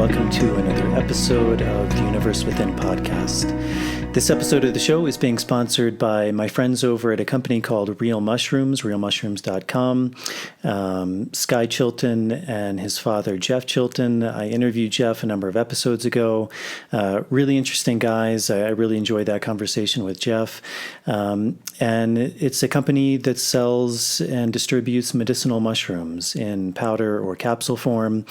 welcome to another episode of the Universe Within podcast. This episode of the show is being sponsored by my friends over at a company called Real Mushrooms, realmushrooms.com. Sky Chilton and his father, Jeff Chilton. I interviewed Jeff a number of episodes ago. Really interesting guys. I really enjoyed that conversation with Jeff. And it's a company that sells and distributes medicinal mushrooms in powder or capsule form.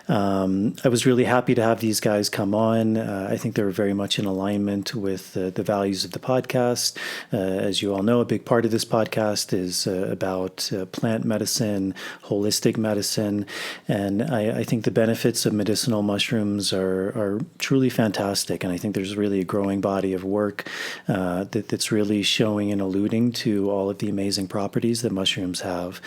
I was really happy to have these guys come on. I think they were very much in alignment with the values of the podcast. As you all know, a big part of this podcast is about plant medicine, holistic medicine, and I think the benefits of medicinal mushrooms are truly fantastic, and I think there's really a growing body of work that's really showing and alluding to all of the amazing properties that mushrooms have.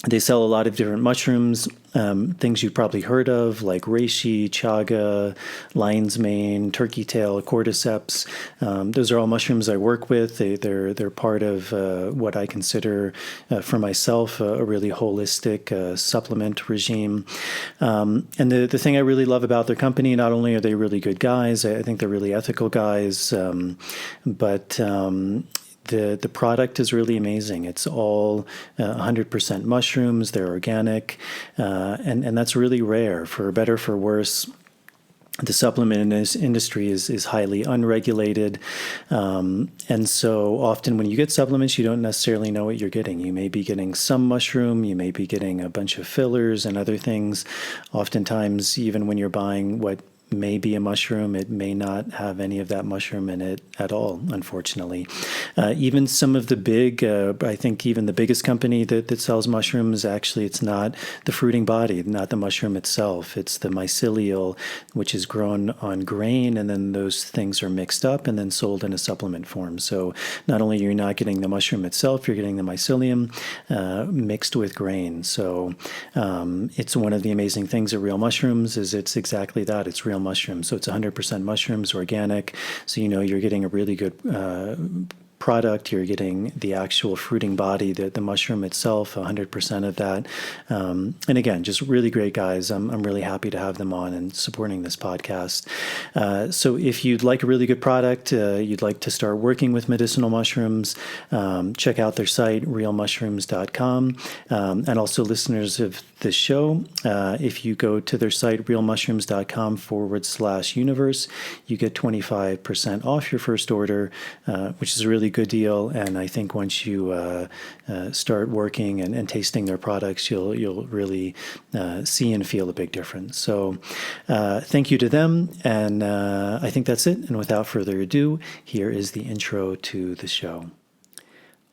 They sell a lot of different mushrooms, things you've probably heard of, like reishi, chaga, lion's mane, turkey tail, cordyceps. Those are all mushrooms I work with. They're part of what I consider for myself a really holistic supplement regime. And the thing I really love about their company, not only are they really good guys, I think they're really ethical guys, but the product is really amazing. It's all 100% mushrooms. They're organic, and that's really rare. For better or for worse, the supplement industry is highly unregulated, and so often when you get supplements, you don't necessarily know what you're getting. You may be getting some mushroom, you may be getting a bunch of fillers and other things. Oftentimes, even when you're buying what may be a mushroom, it may not have any of that mushroom in it at all, unfortunately. Even some of the big, I think even the biggest company that sells mushrooms, actually it's not the fruiting body, not the mushroom itself. It's the mycelial, which is grown on grain, and then those things are mixed up and then sold in a supplement form. So not only are you not getting the mushroom itself, you're getting the mycelium mixed with grain. So it's one of the amazing things of Real Mushrooms is it's exactly that. It's real mushrooms. So it's 100% mushrooms, organic. So you're getting a really good product. You're getting the actual fruiting body, the mushroom itself, 100% of that. And again, just really great guys. I'm really happy to have them on and supporting this podcast. So if you'd like a really good product, you'd like to start working with medicinal mushrooms, check out their site, realmushrooms.com. And also listeners of this show, if you go to their site, realmushrooms.com/universe, you get 25% off your first order, which is a really good deal. And I think once you start working and tasting their products, you'll really see and feel a big difference. So thank you to them. And I think that's it. And without further ado, here is the intro to the show.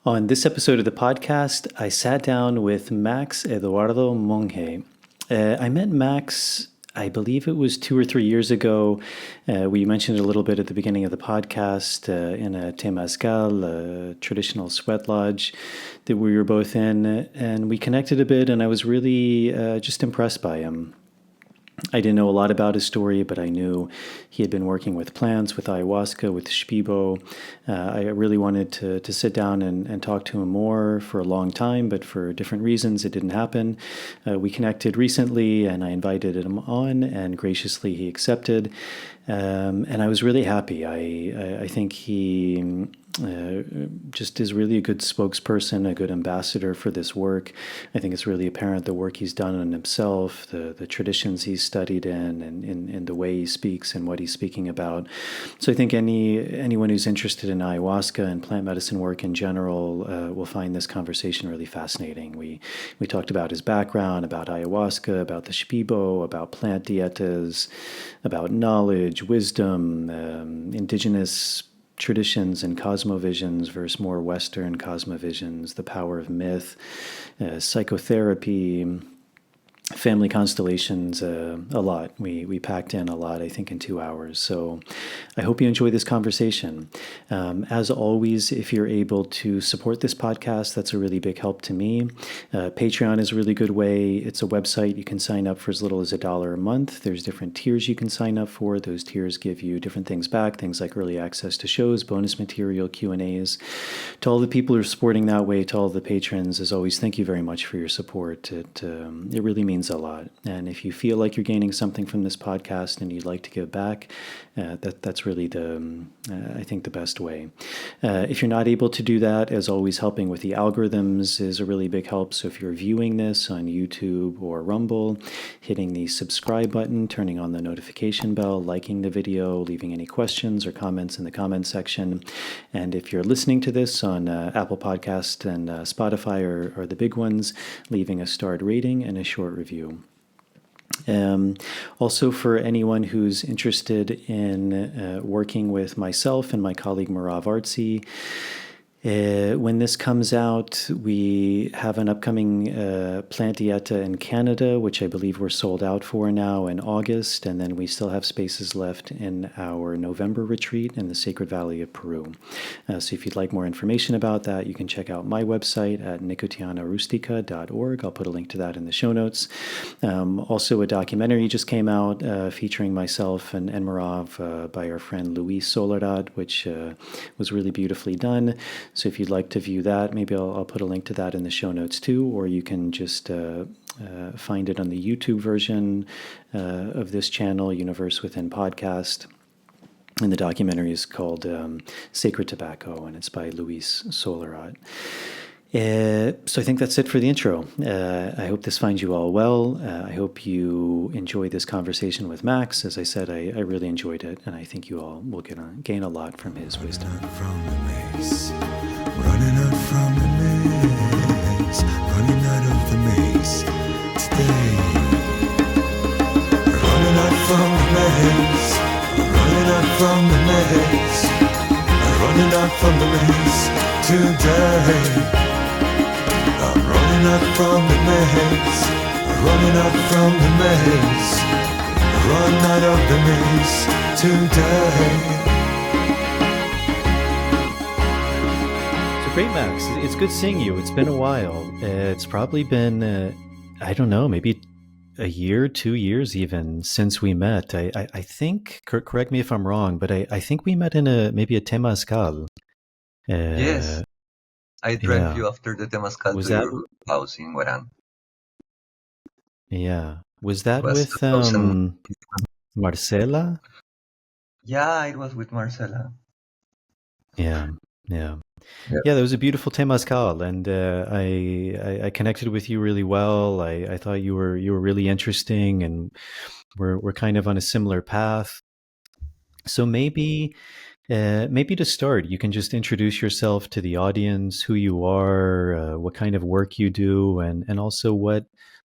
On this episode of the podcast, I sat down with Max Eduardo Monge. I met Max, I believe it was 2 or 3 years ago. We mentioned it a little bit at the beginning of the podcast in a temazcal, a traditional sweat lodge that we were both in, and we connected a bit, and I was really just impressed by him. I didn't know a lot about his story, but I knew he had been working with plants, with ayahuasca, with Shipibo. I really wanted to sit down and talk to him more for a long time, but for different reasons, it didn't happen. We connected recently, and I invited him on, and graciously he accepted. And I was really happy. I think he just is really a good spokesperson, a good ambassador for this work. I think it's really apparent the work he's done on himself, the traditions he's studied in, and the way he speaks and what he's speaking about. So I think anyone who's interested in ayahuasca and plant medicine work in general will find this conversation really fascinating. We talked about his background, about ayahuasca, about the Shipibo, about plant dietas, about knowledge, wisdom, indigenous traditions and cosmovisions versus more Western cosmovisions, the power of myth, psychotherapy, family constellations, a lot. We packed in a lot, I think, in 2 hours. So I hope you enjoy this conversation. As always, if you're able to support this podcast, that's a really big help to me. Patreon is a really good way. It's a website. You can sign up for as little as $1 a month. There's different tiers you can sign up for. Those tiers give you different things back, things like early access to shows, bonus material, Q&As. To all the people who are supporting that way, to all the patrons, as always, thank you very much for your support. It really means means a lot. And if you feel like you're gaining something from this podcast and you'd like to give back, that's really I think the best way. If you're not able to do that, as always, helping with the algorithms is a really big help. So if you're viewing this on YouTube or Rumble, hitting the subscribe button, turning on the notification bell, liking the video, leaving any questions or comments in the comment section. And if you're listening to this on Apple Podcast and Spotify are the big ones, leaving a starred rating and a short review. Also, for anyone who's interested in working with myself and my colleague Merav Artzi, when this comes out, we have an upcoming plant dieta in Canada, which I believe we're sold out for now in August, and then we still have spaces left in our November retreat in the Sacred Valley of Peru. So if you'd like more information about that, you can check out my website at nicotianarustica.org. I'll put a link to that in the show notes. Also, a documentary just came out featuring myself and Merav by our friend Luis Soledad, which was really beautifully done. So if you'd like to view that, maybe I'll put a link to that in the show notes too, or you can just find it on the YouTube version of this channel, Universe Within Podcast. And the documentary is called Sacred Tobacco, and it's by Luis Soledad. So I think that's it for the intro. I hope this finds you all well. I hope you enjoy this conversation with Max. As I said, I really enjoyed it, and I think you all will gain a lot from his wisdom. Running out from the maze, running out of the maze today. Running out from the maze, running out from the maze, running out from the maze today. I'm running out from the maze, running out from the maze, run out of the maze today. Great, Max. It's good seeing you. It's been a while. It's probably been, I don't know, maybe a year, 2 years even since we met. I think, correct me if I'm wrong, but I think we met in maybe a temazcal. Yes, I dragged you after the temazcal to your house in Guaran. Yeah. Was that with Marcela? Yeah, it was with Marcela. Yeah. Yeah, that was a beautiful temazcal, and I connected with you really well. I thought you were really interesting, and we're kind of on a similar path. So maybe to start, you can just introduce yourself to the audience, who you are, what kind of work you do, and also what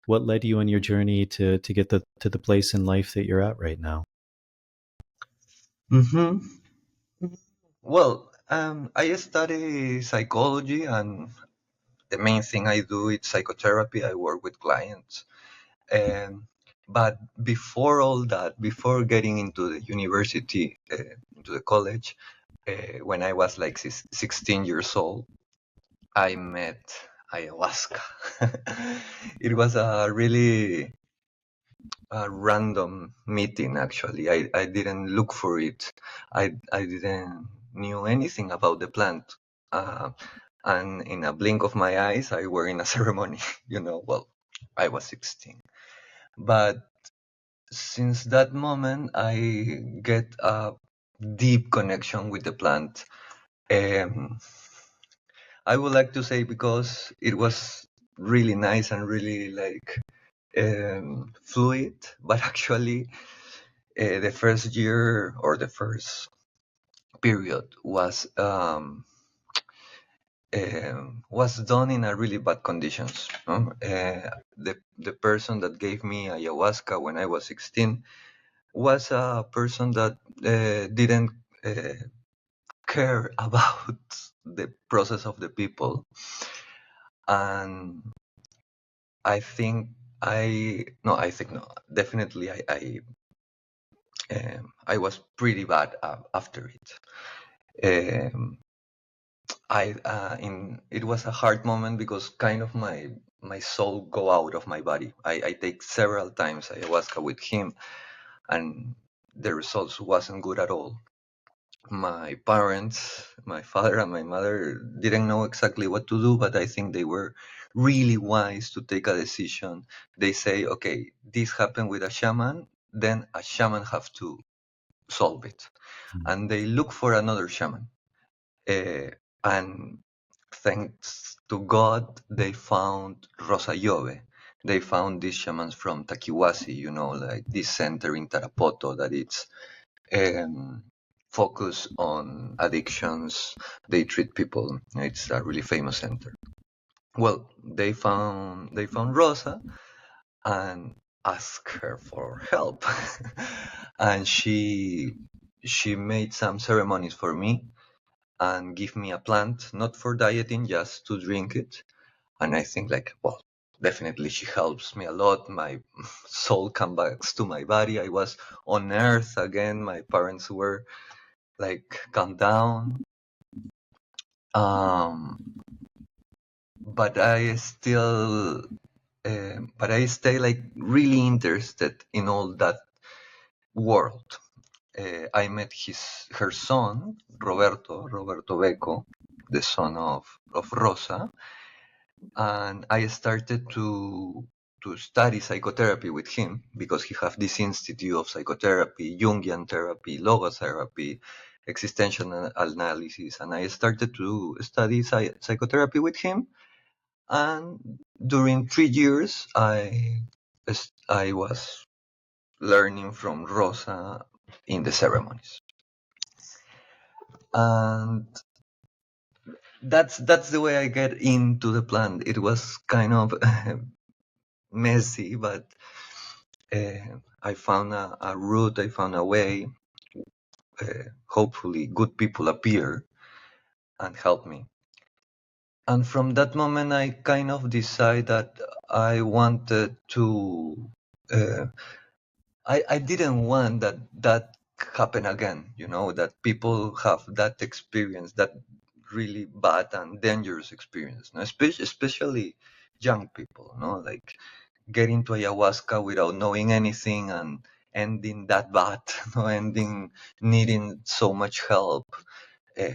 led you on your journey to get to the place in life that you're at right now. Well, I study psychology, and the main thing I do is psychotherapy. I work with clients. But before all that, before getting into the university, into the college, when I was like 16 years old, I met ayahuasca. It was a really random meeting, actually. I didn't look for it. I didn't knew anything about the plant. And in a blink of my eyes, I were in a ceremony, well, I was 16. But since that moment, I get a deep connection with the plant. I would like to say because it was really nice and really like fluid, but actually the first year or the first period was done in a really bad conditions. The person that gave me ayahuasca when I was 16 was a person that didn't care about the process of the people, and definitely I was pretty bad after it. It was a hard moment because kind of my soul go out of my body. I take several times ayahuasca with him, and the results wasn't good at all. my parents, my father and my mother, didn't know exactly what to do, but I think they were really wise to take a decision. They say, okay, this happened with a shaman, then a shaman have to solve it. And they look for another shaman. And thanks to God, they found Rosa Yove. They found these shamans from Takiwasi, like this center in Tarapoto that it's focus on addictions. They treat people. It's a really famous center. Well, they found Rosa and asked her for help, and she made some ceremonies for me and give me a plant, not for dieting, just to drink it. And I think well, definitely she helps me a lot. My soul comes back to my body. I was on earth again. My parents were calm down. Um, but I stay really interested in all that world. I met her son, Roberto Becco, the son of Rosa, and I started to study psychotherapy with him because he has this institute of psychotherapy, Jungian therapy, logotherapy, existential analysis, and I started to study psychotherapy with him. And during 3 years, I was learning from Rosa in the ceremonies, and that's the way I get into the plant. It was kind of messy, but I found a route. I found a way. Hopefully, good people appear and help me. And from that moment, I kind of decided that I wanted to. I didn't want that happen again. That people have that experience, that really bad and dangerous experience. Especially young people. Getting to ayahuasca without knowing anything and ending that bad, ending needing so much help. Uh,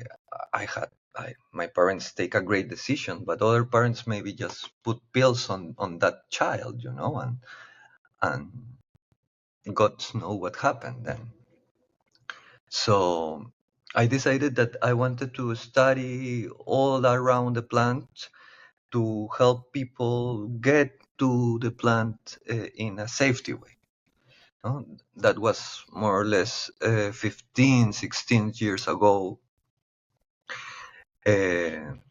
my parents take a great decision, but other parents maybe just put pills on that child, and God knows what happened then. So I decided that I wanted to study all around the plant to help people get to the plant in a safety way. That was more or less 15, 16 years ago. And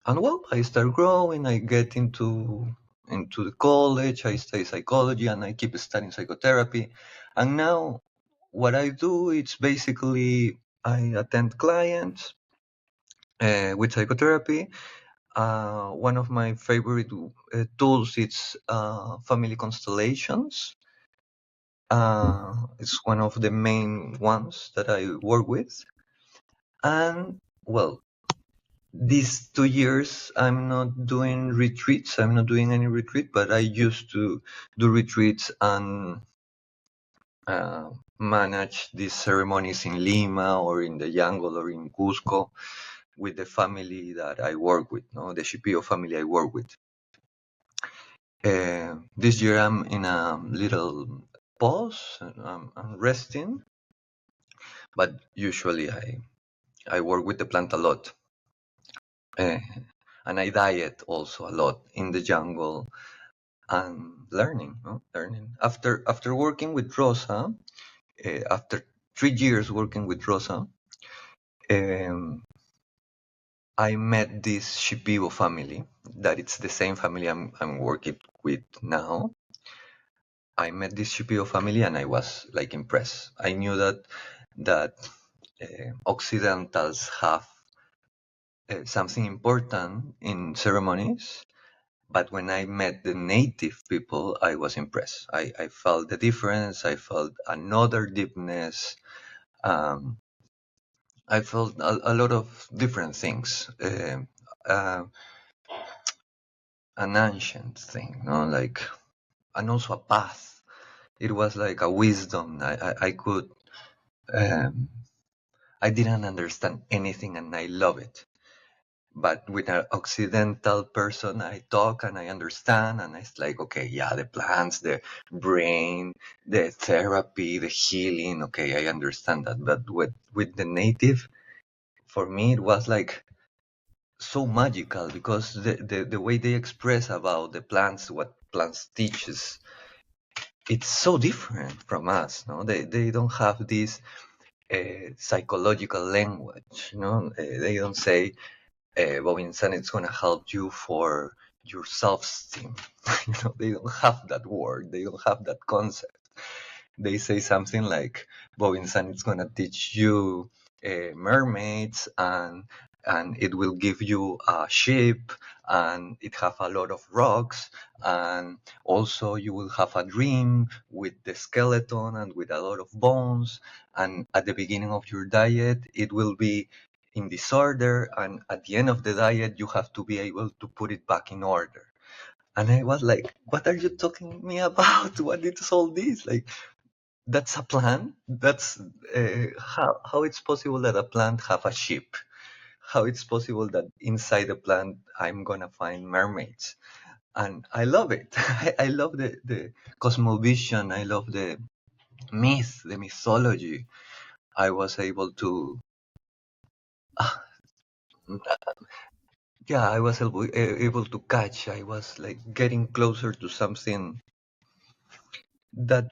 well, I start growing, I get into the college, I study psychology, and I keep studying psychotherapy. And now what I do, it's basically I attend clients with psychotherapy. One of my favorite tools is family constellations. It's one of the main ones that I work with. And well, these 2 years, I'm not doing retreats. I'm not doing any retreat, but I used to do retreats and manage these ceremonies in Lima or in the jungle or in Cusco with the family that I work with, the Shipibo family I work with. This year I'm in a little pause. I'm resting, but usually I work with the plant a lot. And I diet also a lot in the jungle and learning. After working with Rosa, after 3 years working with Rosa, I met this Shipibo family that it's the same family I'm working with now. I met this Shipibo family and I was impressed. I knew that Occidentals have something important in ceremonies, but when I met the native people, I was impressed. I felt the difference. I felt another deepness. I felt a lot of different things. An ancient thing, and also a path. It was like a wisdom. I could I didn't understand anything, and I love it. But with an Occidental person, I talk and I understand, and it's like, okay, yeah, the plants, the brain, the therapy, the healing. Okay, I understand that. But with the native, for me, it was like so magical, because the way they express about the plants, what plants teaches, it's so different from us. No, they don't have this psychological language. They don't say, Bobinsan, it's going to help you for your self-esteem. They don't have that word. They don't have that concept. They say something like, Bobinsan, it's going to teach you mermaids, and it will give you a ship, and it have a lot of rocks, and also you will have a dream with the skeleton and with a lot of bones, and at the beginning of your diet it will be in disorder, and at the end of the diet you have to be able to put it back in order. And I was like, what are you talking me about? What is all this? Like, that's a plant. That's how it's possible that a plant have a ship. How it's possible that inside the plant I'm gonna find mermaids, and I love it. I love the cosmovision. I love the myth, the mythology. I was able to, ah, yeah, I was able to catch. I was like getting closer to something that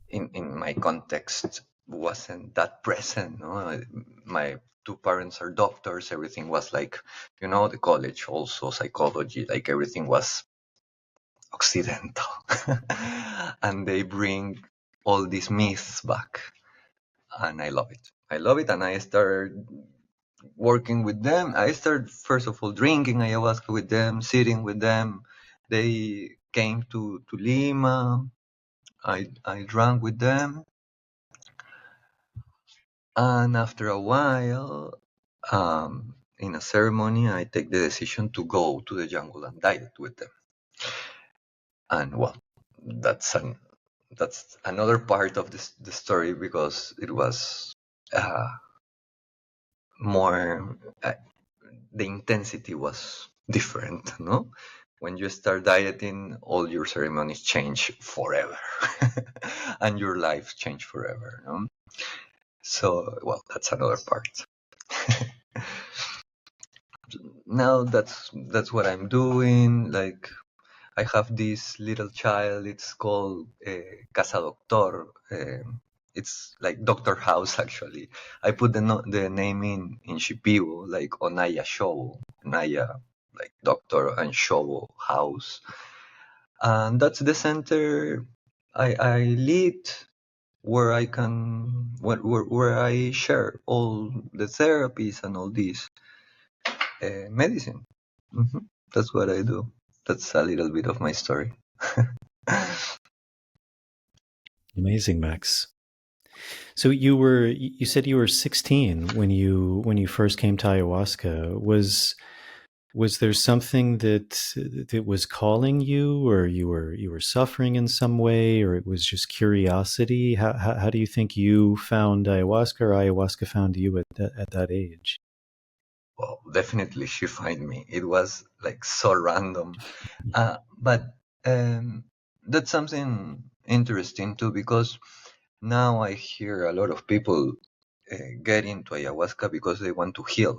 in my context wasn't that present. No, my two parents are doctors. Everything was like, the college also psychology. Like everything was occidental, and they bring all these myths back, and I love it. I love it, and I started working with them. I started first of all drinking ayahuasca with them, sitting with them. They came to Lima. I drank with them. And after a while, in a ceremony, I take the decision to go to the jungle and diet with them. And well, that's another part of the story, because it was more, the intensity was different, no? When you start dieting, all your ceremonies change forever, and your life change forever, no? So, well, that's another part. Now that's what I'm doing. Like, I have this little child. It's called Casa Doctor. It's like Doctor House, actually. I put the name in Shipibo, like Onaya Show, Onaya, like Doctor, and Show House, and that's the center I lead, where I can where I share all the therapies and all this medicine. That's what I do. That's a little bit of my story. Amazing, Max. So you said you were 16 when you first came to ayahuasca. Was there something that was calling you, or you were suffering in some way, or it was just curiosity? How do you think you found ayahuasca, or ayahuasca found you at that age? Well, definitely she find me. It was like so random. But that's something interesting too, because now I hear a lot of people get into ayahuasca because they want to heal.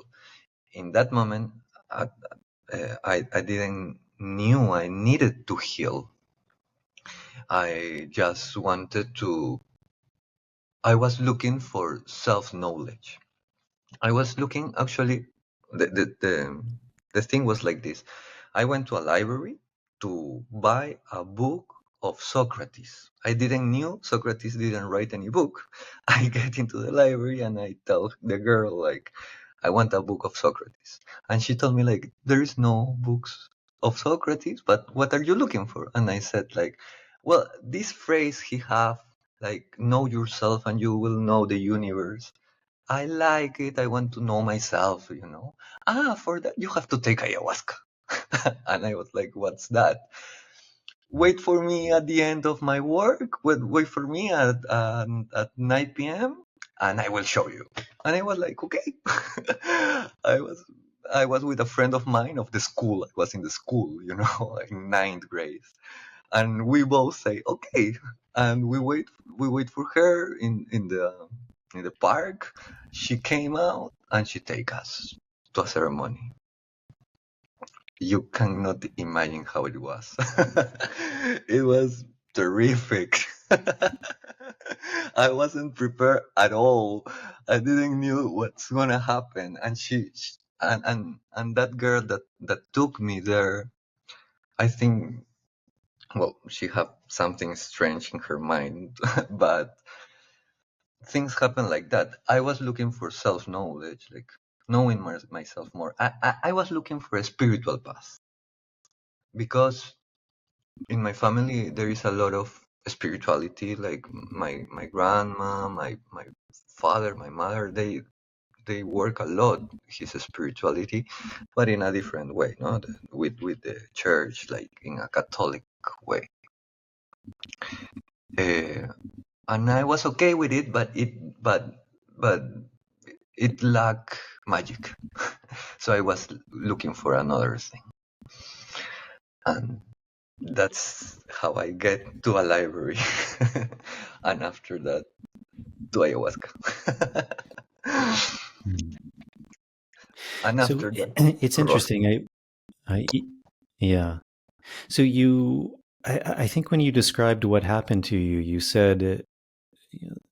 In that moment, I didn't knew I needed to heal. I just wanted to. I was looking for self-knowledge. I was looking, actually, the thing was like this. I went to a library to buy a book of Socrates. I didn't knew Socrates didn't write any book. I get into the library and I tell the girl, like, I want a book of Socrates. And she told me, like, there is no books of Socrates, but what are you looking for? And I said, like, well, this phrase he have, like, know yourself and you will know the universe. I like it. I want to know myself. For that, you have to take ayahuasca. And I was like, what's that? Wait for me at the end of my work. Wait for me at 9 p.m. and I will show you. And I was like, okay. I was with a friend of mine of the school. I was in the school, in ninth grade, and we both say okay, and we wait for her in the park. She came out and she take us to a ceremony. You cannot imagine how it was. It was terrific. I wasn't prepared at all. I didn't knew what's gonna happen, and and that girl that took me there, I think, well, she had something strange in her mind, but things happen like that. I was looking for self knowledge, like knowing myself more. I was looking for a spiritual path because in my family there is a lot of spirituality. Like my grandma, my father, my mother, they work a lot his spirituality, but in a different way, no, with the church, like in a Catholic way. And I was okay with it, but it lacked magic. So I was looking for another thing, and that's how I get to a library, and after that to ayahuasca. And So after that, it's Rosa. interesting. Yeah. So I think when you described what happened to you, you said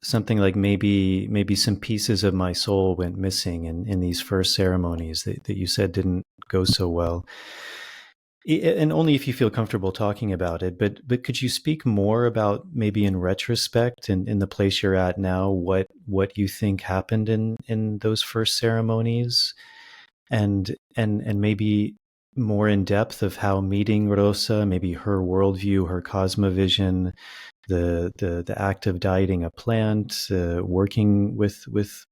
something like maybe some pieces of my soul went missing in these first ceremonies that you said didn't go so well. And only if you feel comfortable talking about it, but could you speak more about maybe in retrospect and in the place you're at now, what you think happened in those first ceremonies, and maybe more in depth of how meeting Rosa, maybe her worldview, her cosmovision, the act of dieting a plant, working with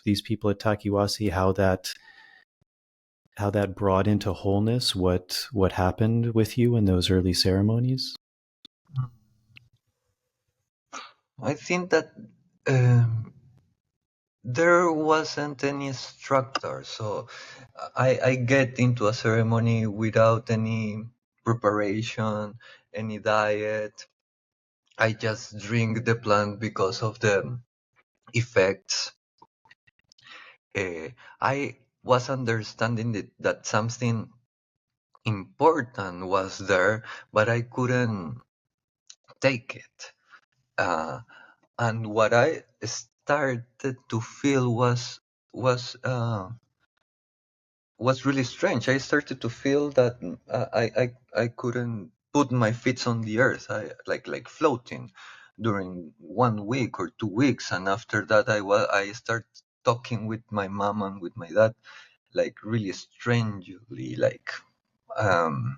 these people at Takiwasi, how that brought into wholeness what happened with you in those early ceremonies? I think that there wasn't any structure, so I get into a ceremony without any preparation, any diet. I just drink the plant because of the effects. I was understanding that something important was there, but I couldn't take it. And what I started to feel was really strange. I started to feel that I couldn't put my feet on the earth. I like floating during 1 week or 2 weeks, and after that I start talking with my mom and with my dad, like really strangely, um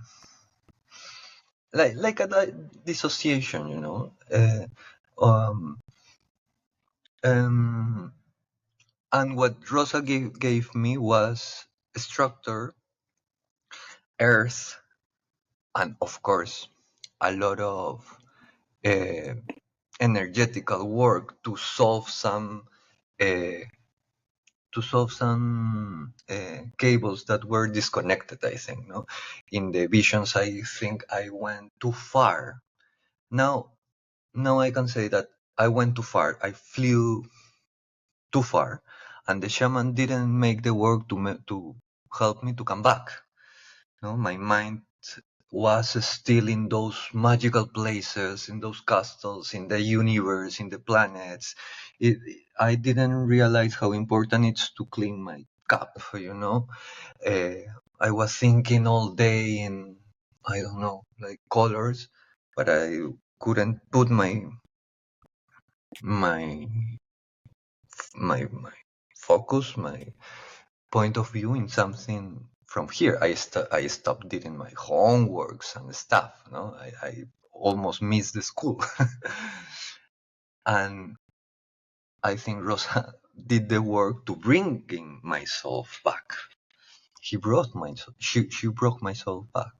like a dissociation, um um and what Rosa gave me was structure, earth, and of course a lot of uh, energetical work uh, to solve some cables that were disconnected. I think, no, in the visions, I think I went too far. Now I can say that I went too far. I flew too far, and the shaman didn't make the work to help me to come back. No, my mind was still in those magical places, in those castles, in the universe, in the planets. I didn't realize how important it's to clean my cup. I was thinking all day in, I don't know, like colors, but I couldn't put my my focus, my point of view in something from here. I stopped doing my homeworks and stuff. No, I almost missed the school, and I think Rosa did the work to bringing myself back. She brought myself back.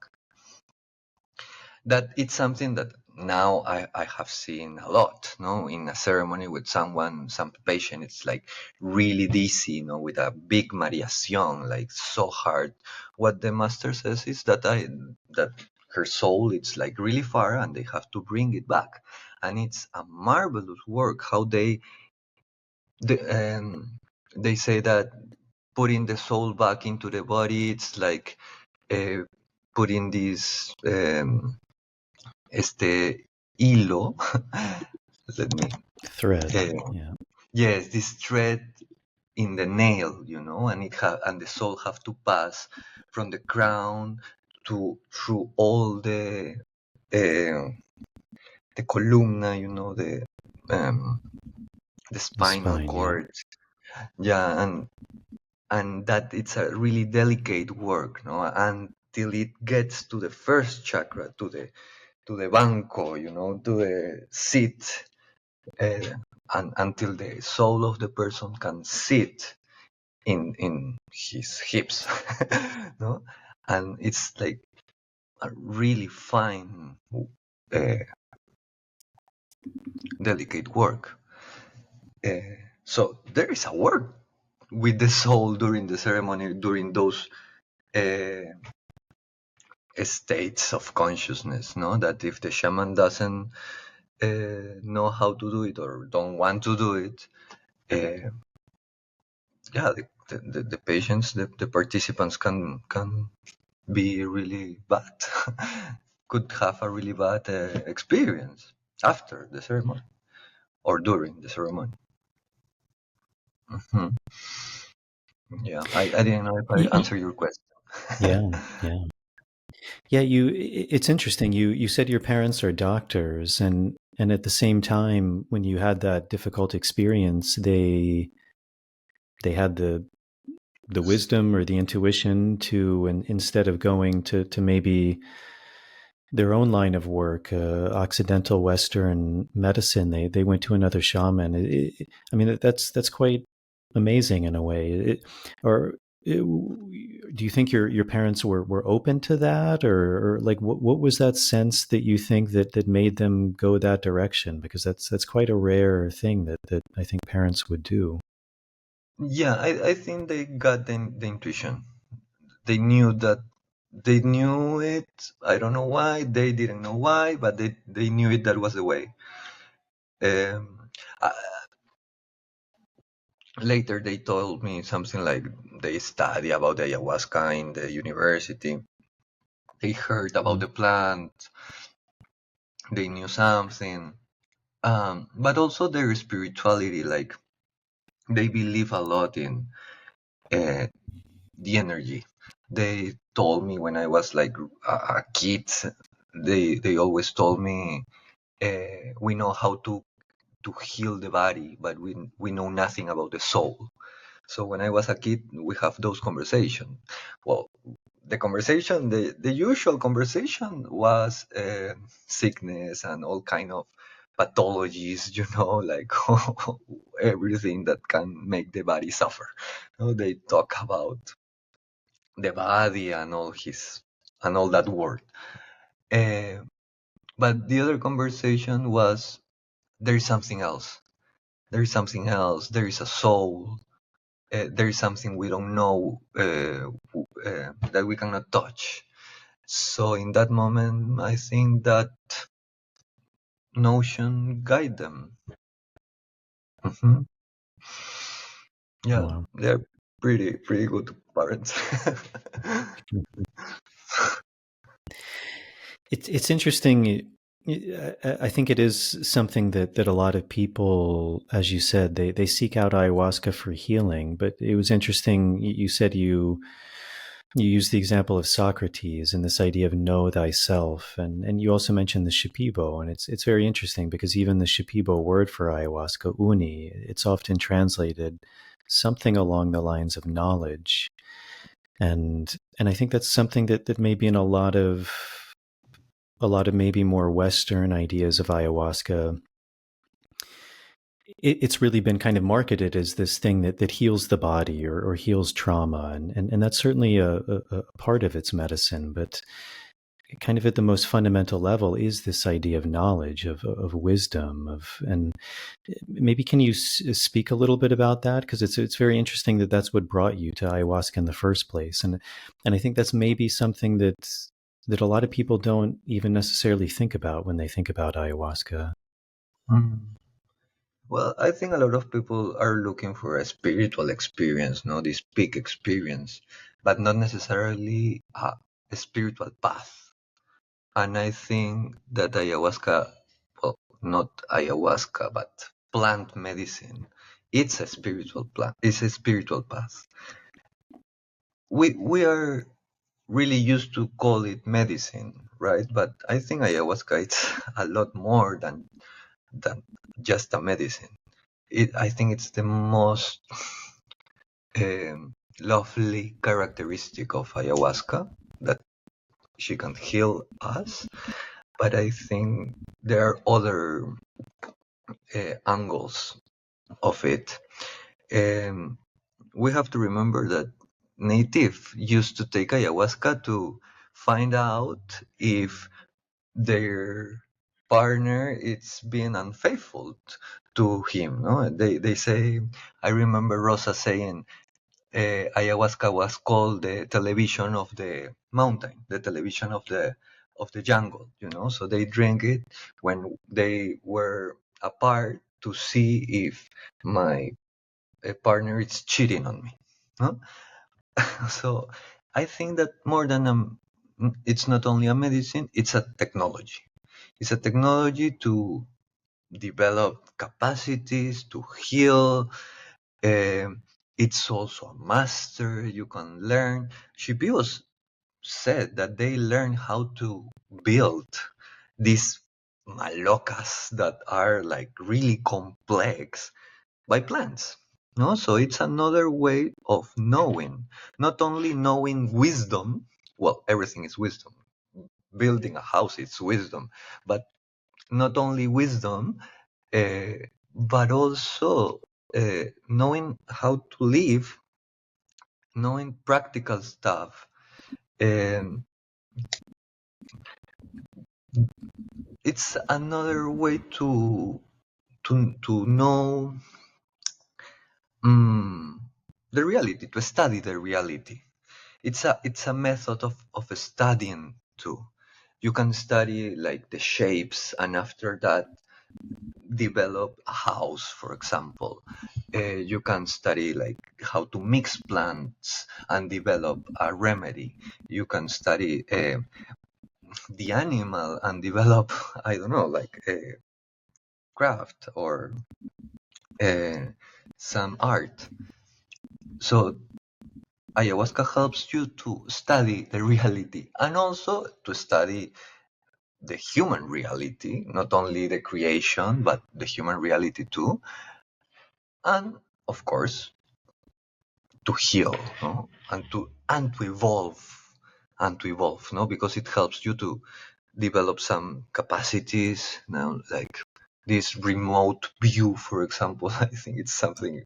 That it's something that now I have seen a lot, no, in a ceremony with someone, some patient, it's like really dizzy, with a big variación, like so hard. What the master says is that her soul, it's like really far, and they have to bring it back, and it's a marvelous work how they say that putting the soul back into the body, it's like putting this este hilo. Let me. Thread. Yeah. Yes, this thread in the nail, and and the soul have to pass from the crown to through all the columna, the The spinal spine. Yeah. cord. Yeah, and that it's a really delicate work, no, until it gets to the first chakra, to the banco, to the seat, and until the soul of the person can sit in his hips, no, and it's like a really fine, delicate work. So there is a work with the soul during the ceremony, during those states of consciousness, no, that if the shaman doesn't know how to do it or don't want to do it, yeah, the patients, the participants can be really bad, could have a really bad experience after the ceremony or during the ceremony. Hmm. Yeah, I didn't know if I answered your question. Yeah. Yeah. Yeah. It's interesting. You said your parents are doctors, and at the same time, when you had that difficult experience, they had the wisdom or the intuition to, and instead of going to maybe their own line of work, Occidental Western medicine, they went to another shaman. I mean, that's quite amazing in a way. Do you think your parents were open to that, or like what was that sense that you think that made them go that direction? Because that's quite a rare thing that I think parents would do. Yeah, I think they got the intuition. They knew that they knew it. I don't know why. They didn't know why, but they knew it. That was the way. Um, uh, Later, they told me something like they study about the ayahuasca in the university. They heard about Mm. the plant. They knew something. But also their spirituality, like they believe a lot in uh, the energy. They told me when I was like a kid, they always told me we know how to heal the body, but we know nothing about the soul. So when I was a kid, we have those conversations. Well, the usual conversation was sickness and all kind of pathologies, like everything that can make the body suffer. They talk about the body and all that word. Uh, but the other conversation was there is something else. There is something else. There is a soul. There is something we don't know that we cannot touch. So in that moment, I think that notion guide them. Hmm. Yeah, Wow. they're pretty good parents. It's interesting. I think it is something that a lot of people, as you said, they seek out ayahuasca for healing. But it was interesting. You said you used the example of Socrates and this idea of know thyself, and you also mentioned the Shipibo, and it's very interesting because even the Shipibo word for ayahuasca, uni, it's often translated something along the lines of knowledge, and I think that's something that maybe in a lot of maybe more Western ideas of ayahuasca, it's really been kind of marketed as this thing that heals the body or heals trauma. And that's certainly a part of its medicine. But kind of at the most fundamental level is this idea of knowledge, of wisdom, and maybe can you speak a little bit about that? Because it's very interesting that that's what brought you to ayahuasca in the first place, and I think that's maybe something that a lot of people don't even necessarily think about when they think about ayahuasca. Mm. Well, I think a lot of people are looking for a spiritual experience, no, this peak experience, but not necessarily a spiritual path. And I think that ayahuasca, well, not ayahuasca, but plant medicine, it's a spiritual plant. It's a spiritual path. We are really used to call it medicine, right? But I think ayahuasca it's a lot more than just a medicine. I think it's the most lovely characteristic of ayahuasca that she can heal us. But I think there are other angles of it. We have to remember that native used to take ayahuasca to find out if their partner is being unfaithful to him. No, they say. I remember Rosa saying ayahuasca was called the television of the mountain, the television of the jungle. So they drink it when they were apart to see if my partner is cheating on me. No? So I think that more than it's not only a medicine, it's a technology. It's a technology to develop capacities to heal. It's also a master. You can learn. Shipibo said that they learn how to build these malocas that are like really complex by plants. No, so it's another way of knowing, not only knowing wisdom. Well, everything is wisdom. Building a house is wisdom, but not only wisdom, but also knowing how to live, knowing practical stuff. Um, it's another way to know the reality, to study the reality. It's a method of studying too. You can study like the shapes, and after that develop a house, for example. You can study like how to mix plants and develop a remedy. You can study the animal and develop, I don't know, like a craft or some art. So ayahuasca helps you to study the reality and also to study the human reality, not only the creation, but the human reality too. And of course, to heal, no? and to evolve, no? Because it helps you to develop some capacities, like this remote view, for example. I think it's something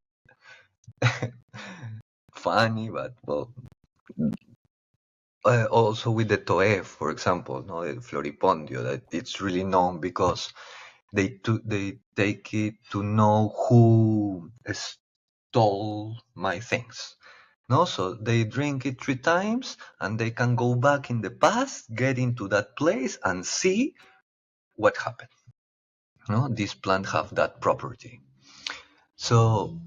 funny, but well, also with the Toe, for example, no, the Floripondio, that it's really known because they take it to know who stole my things. No, so they drink it 3 times and they can go back in the past, get into that place and see what happened. No, these plants have that property. So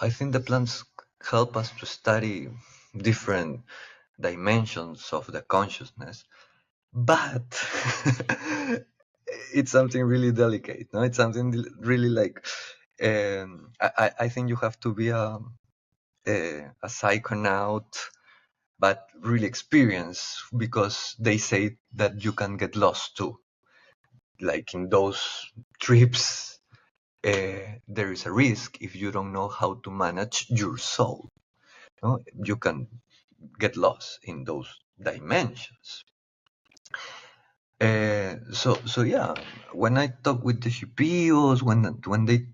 I think the plants help us to study different dimensions of the consciousness, but it's something really delicate. No, it's something really like I think you have to be a psychonaut, but really experienced, because they say that you can get lost too. Like in those trips, there is a risk if you don't know how to manage your soul. No? You can get lost in those dimensions. So yeah, when I talk with the Shipibos, when they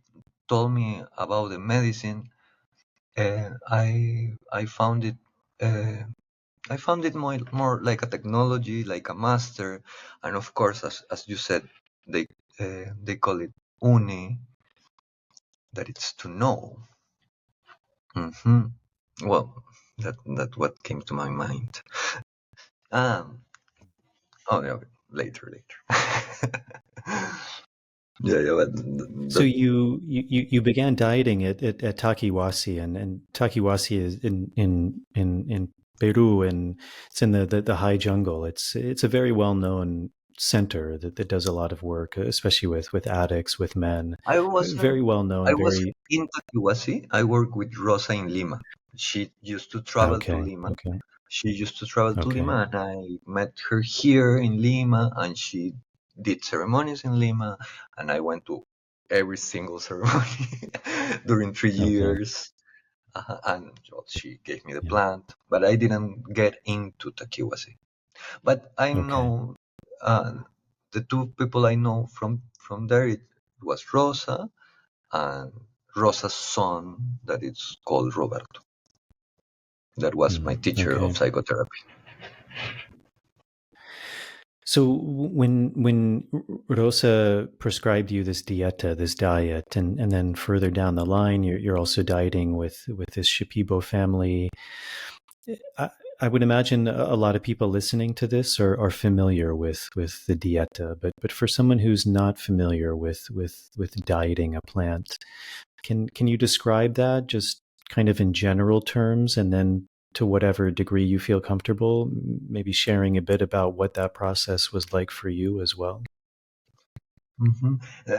told me about the medicine, I found it I found it more like a technology, like a master, and of course, as you said, they call it uni, that it's to know. hmm Well, that what came to my mind. Um. Oh yeah, later. Yeah, but So that you began dieting at Takiwasi, and Takiwasi is in Peru, and it's in the high jungle. It's a very well known center that does a lot of work, especially with addicts, with men. I wasn't. Very well I known. was Very in Takiwasi. I worked with Rosa in Lima. She used to travel to okay. Lima. Okay. She used to travel to Okay. Lima, and I met her here in Lima, and she did ceremonies in Lima, and I went to every single ceremony during 3 Okay. years. And well, she gave me the Yeah. plant, but I didn't get into Takiwasi. But I Okay. know the two people I know from there. It was Rosa and Rosa's son, that is called Roberto. That was my teacher of Okay. psychotherapy. So when Rosa prescribed you this dieta, this diet, and then further down the line, you're also dieting with this Shipibo family. I, I would imagine a lot of people listening to this are familiar with the dieta, but for someone who's not familiar with dieting a plant, can you describe that just kind of in general terms, and then to whatever degree you feel comfortable, maybe sharing a bit about what that process was like for you as well? hmm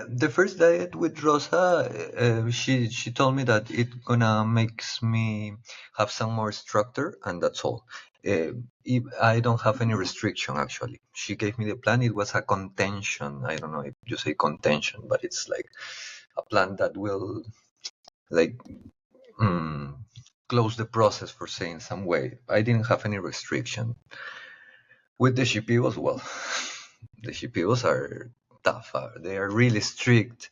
the first diet with Rosa, she told me that it gonna makes me have some more structure, and that's all. If I don't have any restriction, actually. She gave me the plan. It was a contention. I don't know if you say contention, but it's like a plan that will like mm, close the process, for saying some way. I didn't have any restriction. With the Shipibos, well, the Shipibos are tough. They are really strict.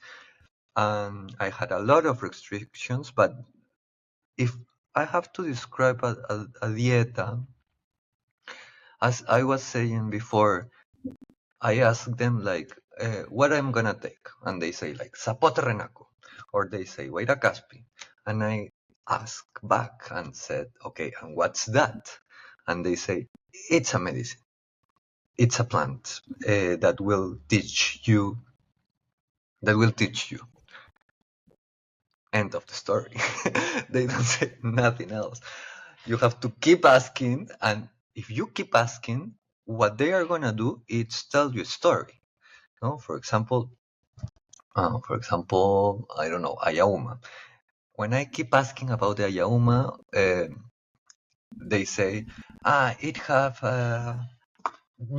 I had a lot of restrictions, but if I have to describe a dieta, as I was saying before, I ask them like, what I'm gonna take, and they say like zapote renaco, or they say huayra caspi, and I ask back and said, okay, and what's that? And they say it's a medicine, it's a plant that will teach you, that will teach you. End of the story. They don't say nothing else. You have to keep asking, and if you keep asking, what they are gonna do is tell you a story. No, for example, I don't know, Ayauma. When I keep asking about the Ayauma, they say, it have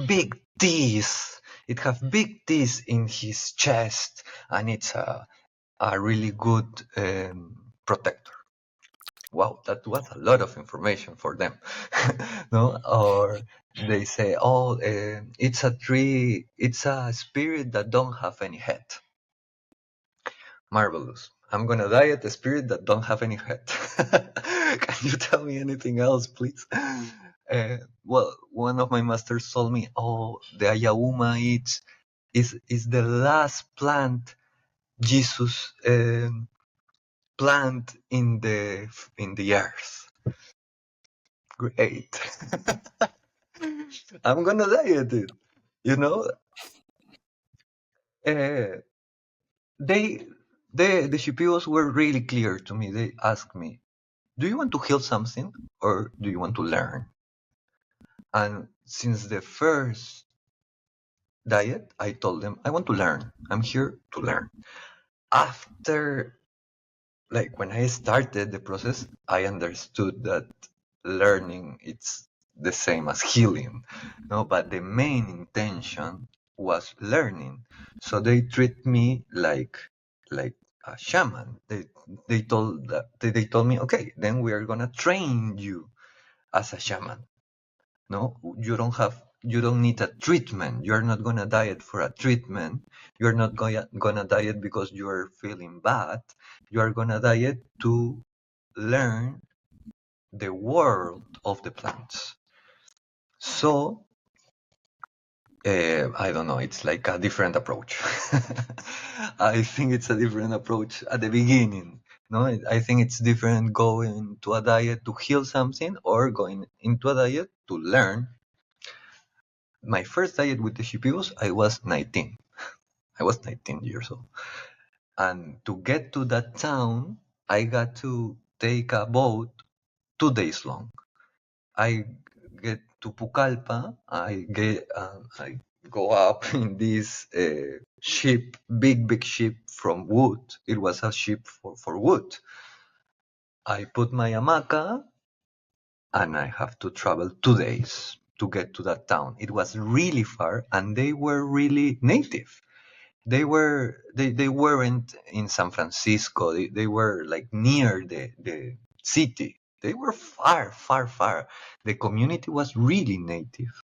big teeth. It have big teeth in his chest, and it's a really good protector. Wow, that was a lot of information for them. No, or they say, oh, it's a tree, it's a spirit that don't have any head. Marvelous. I'm gonna diet a spirit that don't have any head. Can you tell me anything else, please? Well, one of my masters told me, oh, the ayauma is the last plant Jesus plant in the earth. Great. I'm gonna diet it. You know, uh, they the Shipibos were really clear to me. They asked me, "Do you want to heal something, or do you want to learn?" And since the first diet, I told them, "I want to learn. I'm here to learn." After, like when I started the process, I understood that learning it's the same as healing, no, but the main intention was learning. So they treat me like a shaman. They told me, okay, then we are gonna train you as a shaman. No, you don't need a treatment. You're not gonna diet for a treatment. You're not gonna diet because you're feeling bad. You are gonna diet to learn the world of the plants. So I don't know, it's like a different approach. I think it's a different approach at the beginning. No, I think it's different going to a diet to heal something or going into a diet to learn. My first diet with the Shipibos, I was 19. I was 19 years old. And to get to that town, I got to take a boat 2 days long. I get to Pucallpa. I go up in this ship, big ship from wood. It was a ship for wood. I put my hamaca, and I have to travel 2 days to get to that town. It was really far, and they were really native. They weren't in San Francisco. They were like near the city. They were far. The community was really native,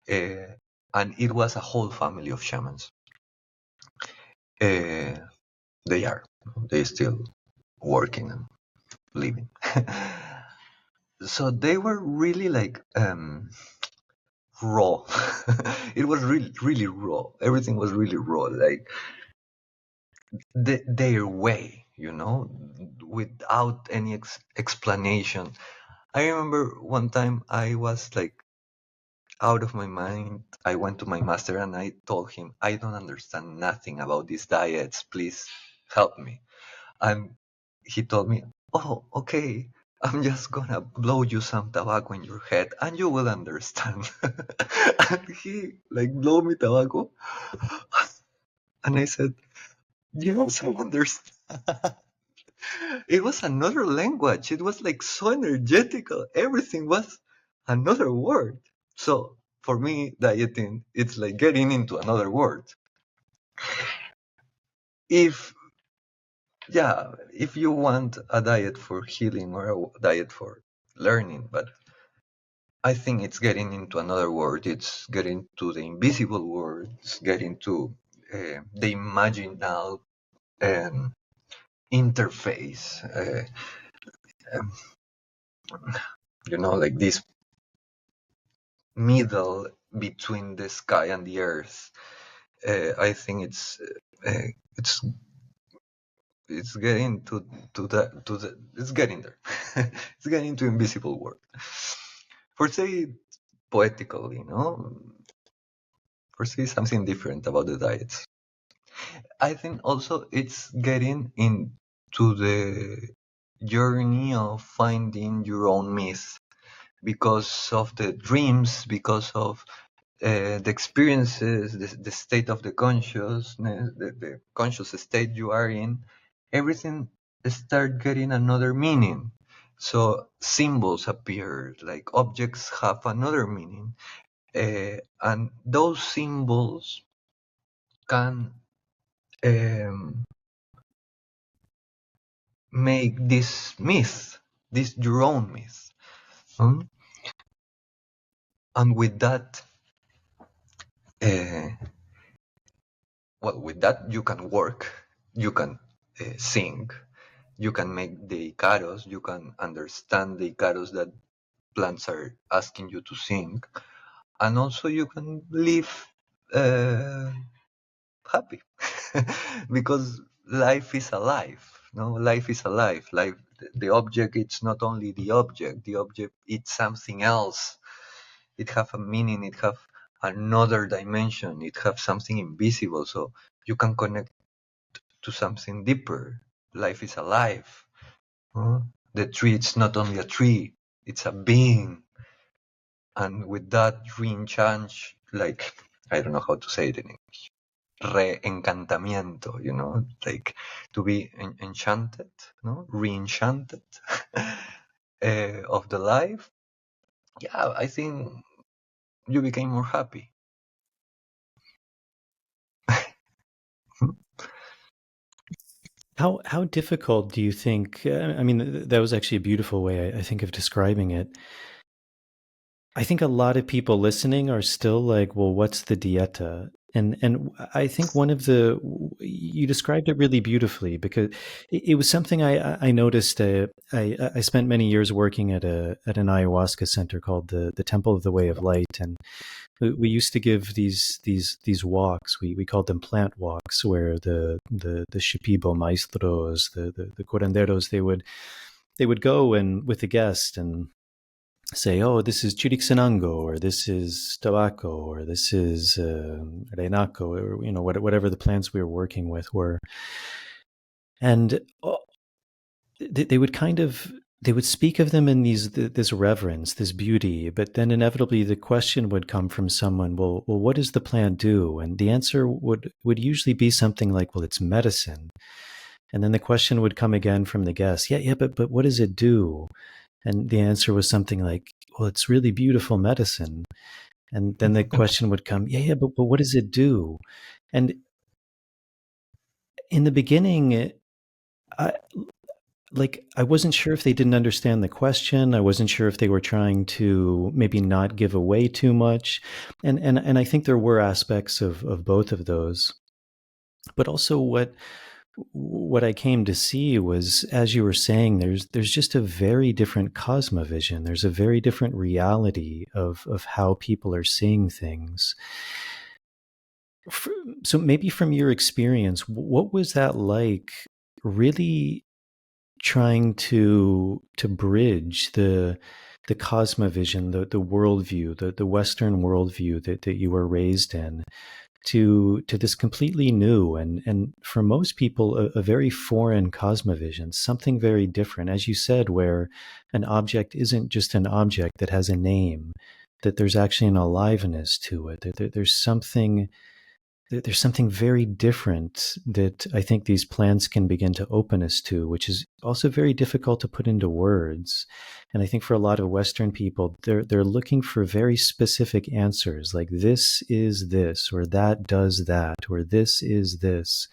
and it was a whole family of shamans. They still working and living. So they were really like raw. It was really raw. Everything was really raw. Like their way, without any explanation. I remember one time I was like out of my mind. I went to my master and I told him, I don't understand nothing about these diets. Please help me. And he told me, oh, okay. I'm just gonna blow you some tobacco in your head and you will understand. And he like blow me tobacco. And I said, yes, I understand. It was another language. It was like so energetical. Everything was another word. So for me, dieting, it's like getting into another world. If you want a diet for healing or a diet for learning, but I think it's getting into another world. It's getting to the invisible world. It's getting to the imaginal interface. Like this middle between the sky and the earth. I think it's getting to the it's getting there. It's getting to invisible world. For say poetically, for say something different about the diets. I think also it's getting into the journey of finding your own myth because of the dreams, because of the experiences, the state of the consciousness, the conscious state you are in, everything start getting another meaning. So symbols appear, like objects have another meaning, and those symbols can make this myth, this your own myth. And with that, with that you can work, you can sing, you can make the icaros, you can understand the icaros that plants are asking you to sing, and also you can live happy because life is alive. Life is alive. Life, the object, it's not only the object it's something else. It have a meaning, it have another dimension, it have something invisible, so you can connect to something deeper. Life is alive. The tree, it's not only a tree, it's a being. And with that re-enchant, like, I don't know how to say it in English, re-encantamiento, like to be enchanted, re-enchanted of the life. Yeah, I think you became more happy. How difficult do you think? I mean, that was actually a beautiful way, I think, of describing it. I think a lot of people listening are still like, well, what's the dieta? And I think you described it really beautifully, because it was something I noticed. I spent many years working at an ayahuasca center called the Temple of the Way of Light, and we used to give these walks. We called them plant walks, where the Shipibo maestros, the curanderos, they would go and with the guest and say, oh, this is chiricsanango, or this is tobacco, or this is renaco, or whatever the plants we were working with were. And they would they would speak of them in this reverence, this beauty, but then inevitably the question would come from someone, well, what does the plant do? And the answer would usually be something like, well, it's medicine. And then the question would come again from the guest, but what does it do? And the answer was something like, well, it's really beautiful medicine. And then the question would come, but what does it do? And in the beginning, I wasn't sure if they didn't understand the question. I wasn't sure if they were trying to maybe not give away too much. And I think there were aspects of both of those. But also what I came to see was, as you were saying, there's just a very different cosmovision. There's a very different reality of how people are seeing things. So maybe from your experience, what was that like, really trying to bridge the cosmovision, the worldview, the Western worldview that you were raised in, to this completely new and for most people a very foreign cosmovision, something very different, as you said, where an object isn't just an object that has a name, that there's actually an aliveness to it, that there's something very different that I think these plants can begin to open us to, which is also very difficult to put into words. And I think for a lot of Western people, they're looking for very specific answers, like this is this, or that does that, or this is this.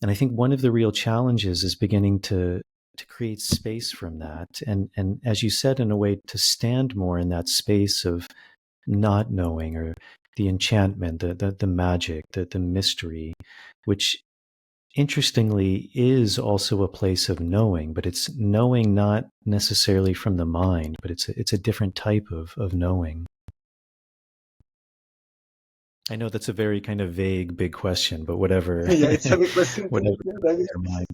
And I think one of the real challenges is beginning to create space from that. And as you said, in a way, to stand more in that space of not knowing, or the enchantment, the magic, the mystery, which interestingly is also a place of knowing, but it's knowing not necessarily from the mind, but it's a different type of knowing. I know that's a very kind of vague, big question, but whatever, Yeah, it's a big question. whatever Like, your mind.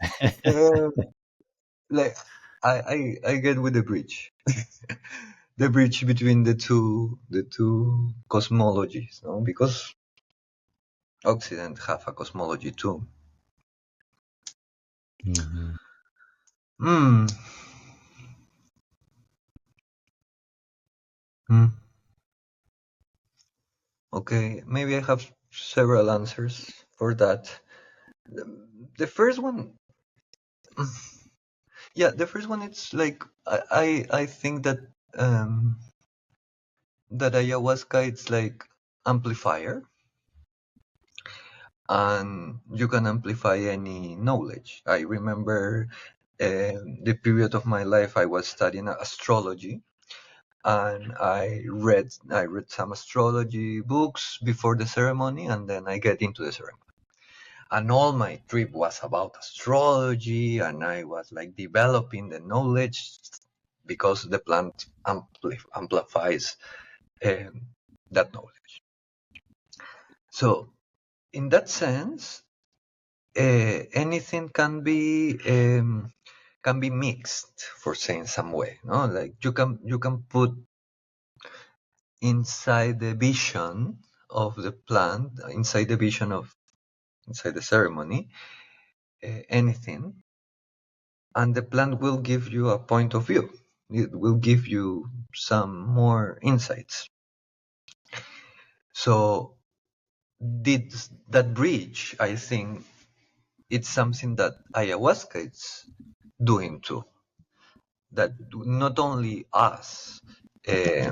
like I get with the bridge, the bridge between the two cosmologies, no? Because Occident have a cosmology too. Mm-hmm. Hmm. Hmm. Okay, maybe I have several answers for that. The first one, yeah, the first one, it's like I think that that ayahuasca, it's like amplifier, and you can amplify any knowledge. I remember the period of my life I was studying astrology, and I read some astrology books before the ceremony, and then I get into the ceremony. And all my trip was about astrology, and I was like developing the knowledge because the plant amplifies that knowledge. So in that sense, anything can be mixed, for saying some way, no? Like you can put inside the vision of the plant, inside the ceremony, anything, and the plant will give you a point of view. It will give you some more insights. So that bridge, I think, it's something that ayahuasca is doing too. That not only us, uh,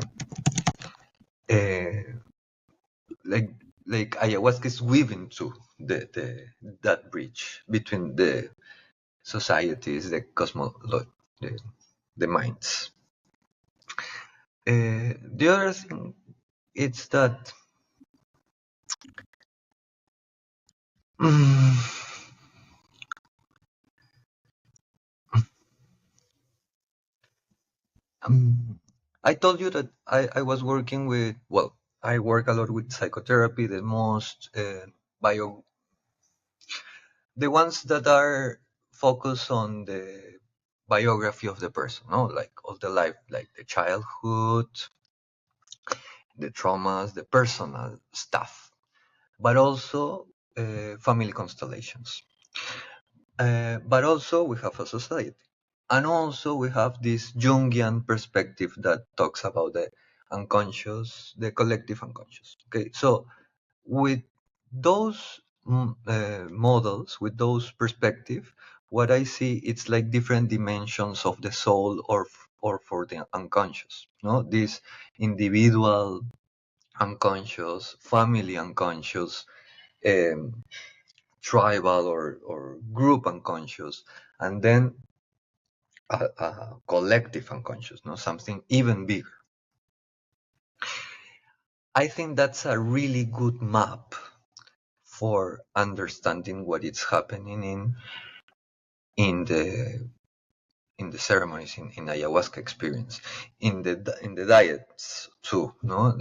uh, like ayahuasca is weaving to that bridge between the societies, the cosmology, the minds. The other thing is that Mm, um, I told you that I was working with, well, I work a lot with psychotherapy, the most bio, the ones that are focused on the biography of the person, no, like all the life, like the childhood, the traumas, the personal stuff, but also family constellations. But also we have a society. And also we have this Jungian perspective that talks about the unconscious, the collective unconscious. Okay, so with those models, with those perspective, what I see, it's like different dimensions of the soul, or for the unconscious. No, this individual unconscious, family unconscious, um, tribal or group unconscious, and then a collective unconscious, no, something even bigger. I think that's a really good map for understanding what is happening in the in the ceremonies, in ayahuasca experience, in the diets too, no,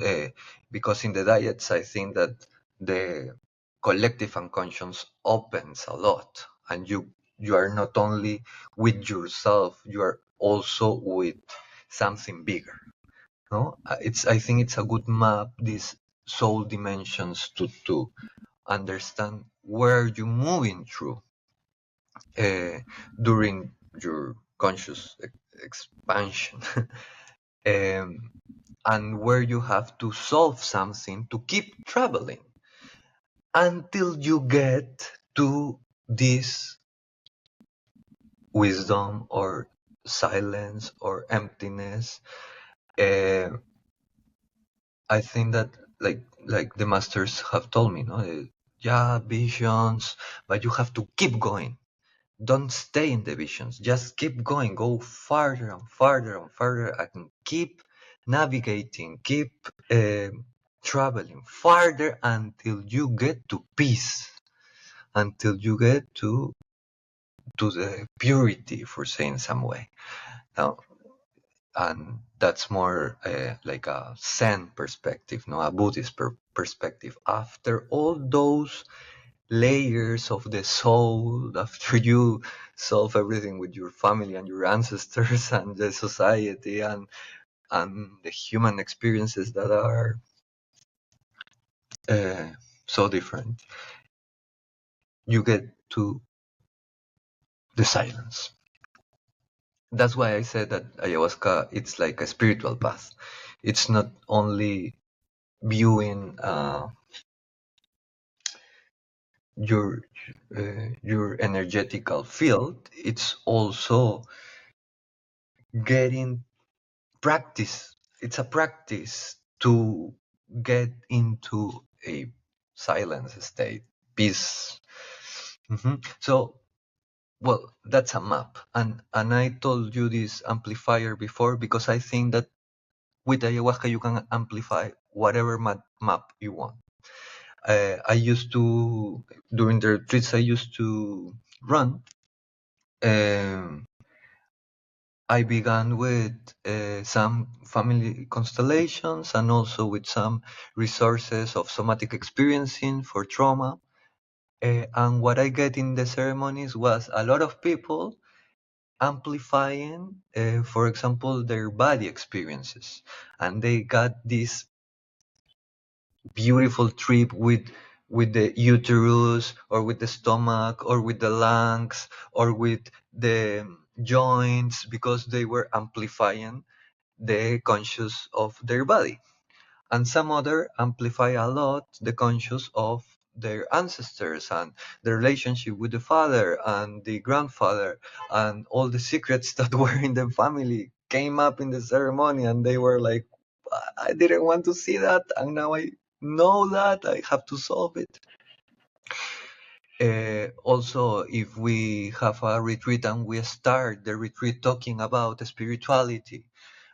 because in the diets I think that the collective unconscious opens a lot, and you are not only with yourself, you are also with something bigger. No, I think it's a good map, these soul dimensions, to understand where you're moving through during your conscious expansion, um, and where you have to solve something to keep traveling until you get to this wisdom or silence or emptiness. Uh, I think that, like the masters have told me, no, yeah, visions, but you have to keep going. Don't stay in the visions. Just keep going. Go farther and farther and farther, and keep navigating. Keep traveling farther until you get to peace. Until you get to the purity, for saying some way. Now, and that's more like a Zen perspective, no, a Buddhist perspective. After all those layers of the soul, after you solve everything with your family and your ancestors and the society and the human experiences that are uh, so different, you get to the silence. That's why I said that ayahuasca, it's like a spiritual path. It's not only viewing your your energetical field, it's also getting practice. It's a practice to get into a silence state, peace. So, well, that's a map, and I told you this amplifier before because I think that with ayahuasca you can amplify whatever map you want. I used to, during the retreats I used to run. Um, I began with some family constellations and also with some resources of somatic experiencing for trauma. And what I get in the ceremonies was a lot of people amplifying, for example, their body experiences. And they got this beautiful trip with the uterus or with the stomach or with the lungs or with the joints, because they were amplifying the conscious of their body. And some other amplify a lot the conscious of their ancestors and the relationship with the father and the grandfather, and all the secrets that were in the family came up in the ceremony, and they were like, I didn't want to see that, and now I know that I have to solve it. Also, if we have a retreat and we start the retreat talking about spirituality,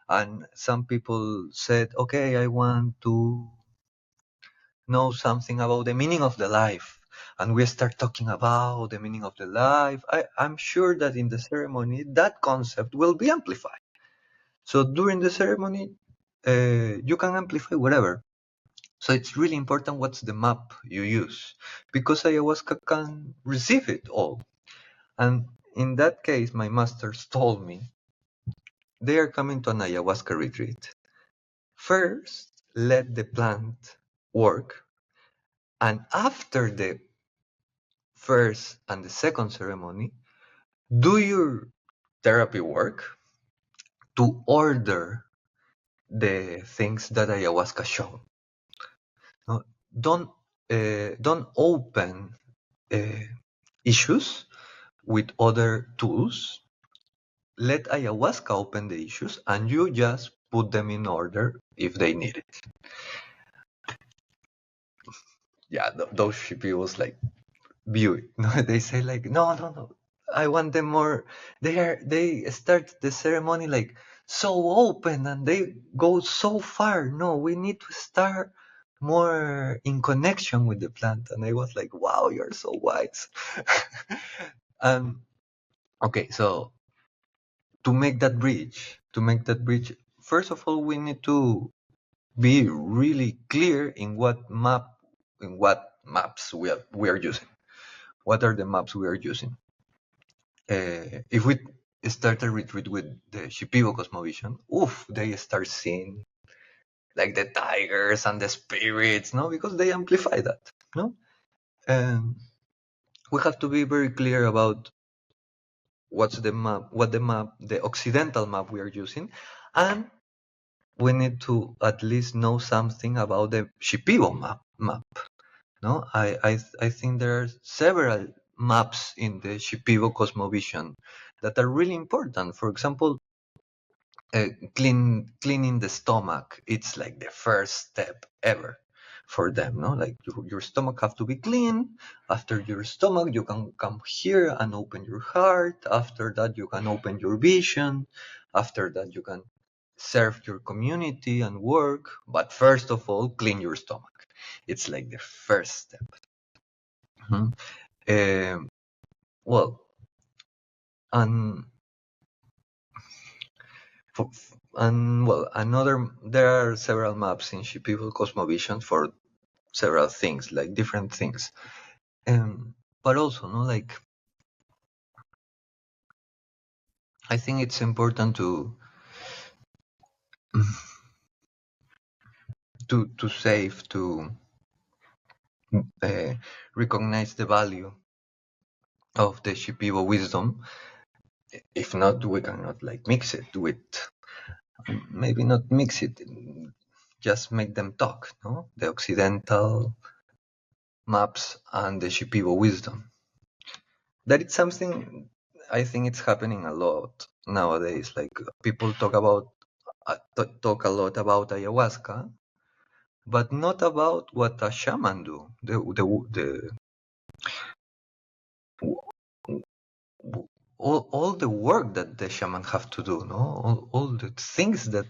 and some people said, okay, I want to know something about the meaning of the life, and we start talking about the meaning of the life, I'm sure that in the ceremony that concept will be amplified. So during the ceremony, you can amplify whatever. So it's really important what's the map you use, because ayahuasca can receive it all. And in that case, my masters told me they are coming to an ayahuasca retreat. First, let the plant work, and after the first and the second ceremony, do your therapy work to order the things that ayahuasca show. No, don't open issues with other tools. Let ayahuasca open the issues, and you just put them in order if they need it. Yeah, those Shipibos like view it. No, they say like, no, I want them more. They start the ceremony like so open, and they go so far. No, we need to start more in connection with the plant. And I was like, wow, you're so wise. Okay, so to make that bridge, first of all, we need to be really clear in what maps we are using. What are the maps we are using? If we start a retreat with the Shipibo cosmovision, they start seeing like the tigers and the spirits, no, because they amplify that, no. We have to be very clear about what's the map, the occidental map we are using, and we need to at least know something about the Shipibo map. No, I think there are several maps in the Shipibo cosmovision that are really important. For example, cleaning the stomach. It's like the first step ever for them. No, like your stomach have to be clean. After your stomach, you can come here and open your heart. After that, you can open your vision. After that, you can serve your community and work. But first of all, clean your stomach. It's like the first step. Well, and there are several maps in Shipibo cosmovision for several things, like different things. But also, no, like I think it's important to recognize the value of the Shipibo wisdom. If not, we cannot like mix it with, maybe not mix it, just make them talk, no? The Occidental maps and the Shipibo wisdom. That is something I think it's happening a lot nowadays. Like people talk a lot about ayahuasca, but not about what a shaman do. All the work that the shaman have to do, no, all the things that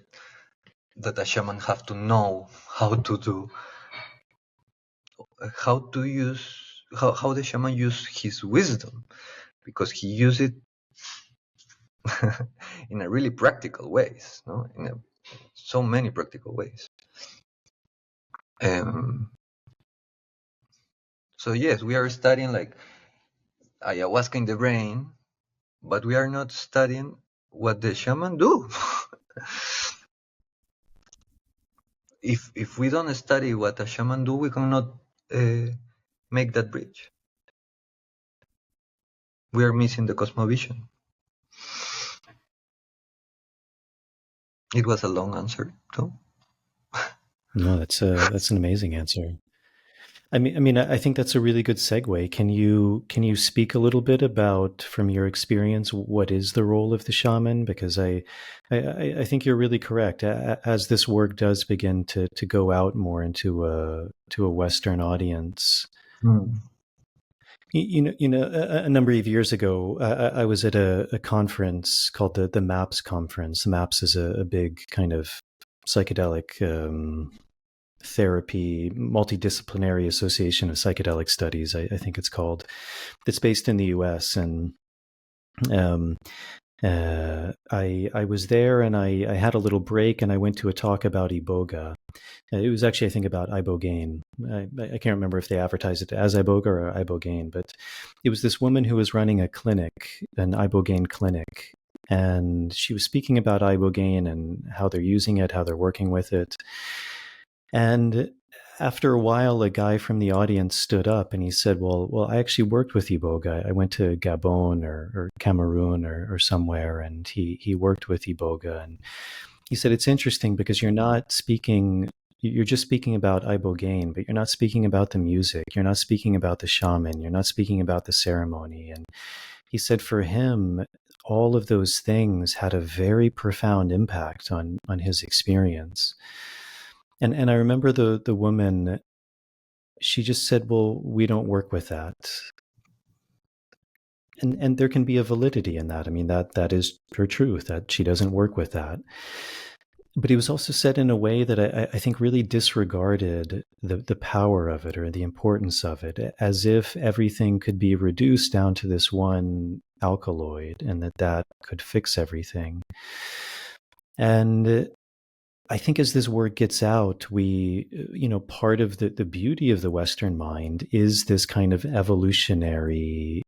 a shaman have to know how to do, how the shaman use his wisdom, because he use it in a really practical ways, no, so many practical ways. So yes, we are studying like ayahuasca in the brain, but we are not studying what the shaman do. If we don't study what a shaman do, we cannot make that bridge. We are missing the cosmovision. It was a long answer, though. No, that's an amazing answer. I mean, I think that's a really good segue. Can you speak a little bit about, from your experience, what is the role of the shaman? Because I think you're really correct. As this work does begin to go out more into a Western audience, you know, a number of years ago, I was at a conference called the MAPS conference. The MAPS is a big kind of psychedelic therapy, multidisciplinary association of psychedelic studies, I think it's called, that's based in the US. And um, I was there, and I had a little break, and I went to a talk about iboga. It was actually, I think, about ibogaine. I can't remember if they advertised it as iboga or ibogaine, but it was this woman who was running a clinic, an ibogaine clinic, and she was speaking about ibogaine and how they're using it, how they're working with it. And after a while, a guy from the audience stood up and he said, well, I actually worked with iboga. I went to Gabon or Cameroon or somewhere, and he worked with iboga. And he said, it's interesting because you're just speaking about ibogaine, but you're not speaking about the music. You're not speaking about the shaman. You're not speaking about the ceremony. And he said for him, all of those things had a very profound impact on his experience. And I remember the woman, she just said, well, we don't work with that. And there can be a validity in that. I mean, that is her truth, that she doesn't work with that. But he was also said in a way that I think really disregarded the power of it or the importance of it, as if everything could be reduced down to this one alkaloid and that could fix everything. And I think as this word gets out, part of the beauty of the Western mind is this kind of evolutionary,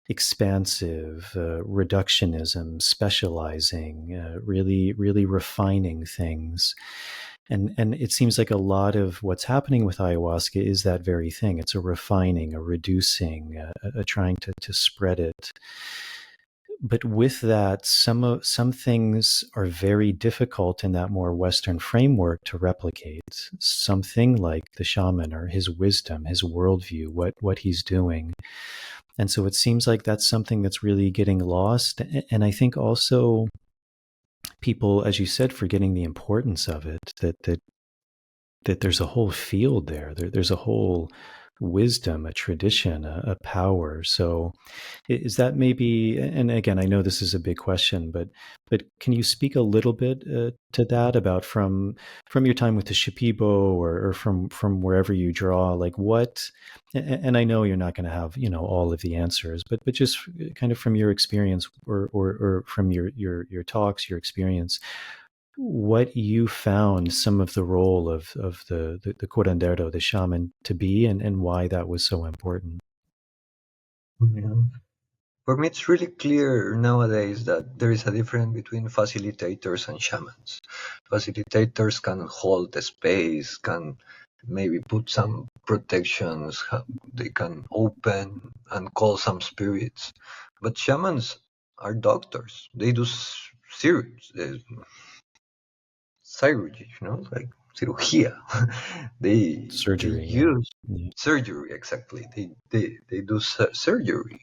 expansive reductionism, specializing, really, really refining things. And it seems like a lot of what's happening with ayahuasca is that very thing. It's a refining, a reducing, a trying to spread it. But with that, some things are very difficult in that more Western framework to replicate. Something like the shaman or his wisdom, his worldview, what he's doing. And so it seems like that's something that's really getting lost. And I think also people, as you said, forgetting the importance of it, that there's a whole field there. There's a whole wisdom, a tradition, a power. So is that maybe, and again, I know this is a big question, but can you speak a little bit to that about from your time with the Shipibo or from wherever you draw, like what, and I know you're not going to have, all of the answers, but just kind of from your experience or from your talks, your experience, what you found some of the role of the curandero, the shaman, to be, and why that was so important. Yeah. For me, it's really clear nowadays that there is a difference between facilitators and shamans. Facilitators can hold the space, can maybe put some protections, they can open and call some spirits. But shamans are doctors. They do surgery, like cirugía. they Surgery, yeah. use surgery, exactly. They do surgery.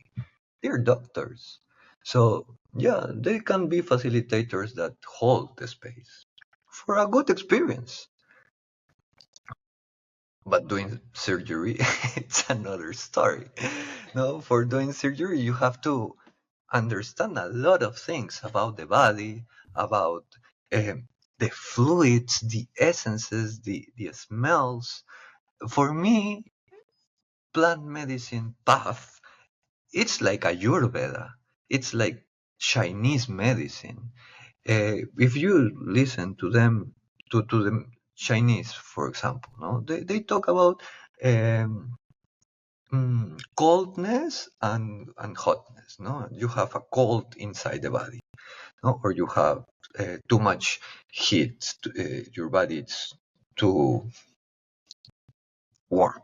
They're doctors. So yeah, they can be facilitators that hold the space for a good experience. But doing surgery, it's another story. No, for doing surgery, you have to understand a lot of things about the body, about the fluids, the essences, the smells. For me, plant medicine path, it's like Ayurveda. It's like Chinese medicine. If you listen to them, to the Chinese, for example, no, they talk about um, coldness and hotness. No, you have a cold inside the body, no, or you have too much heat. Your body is too warm.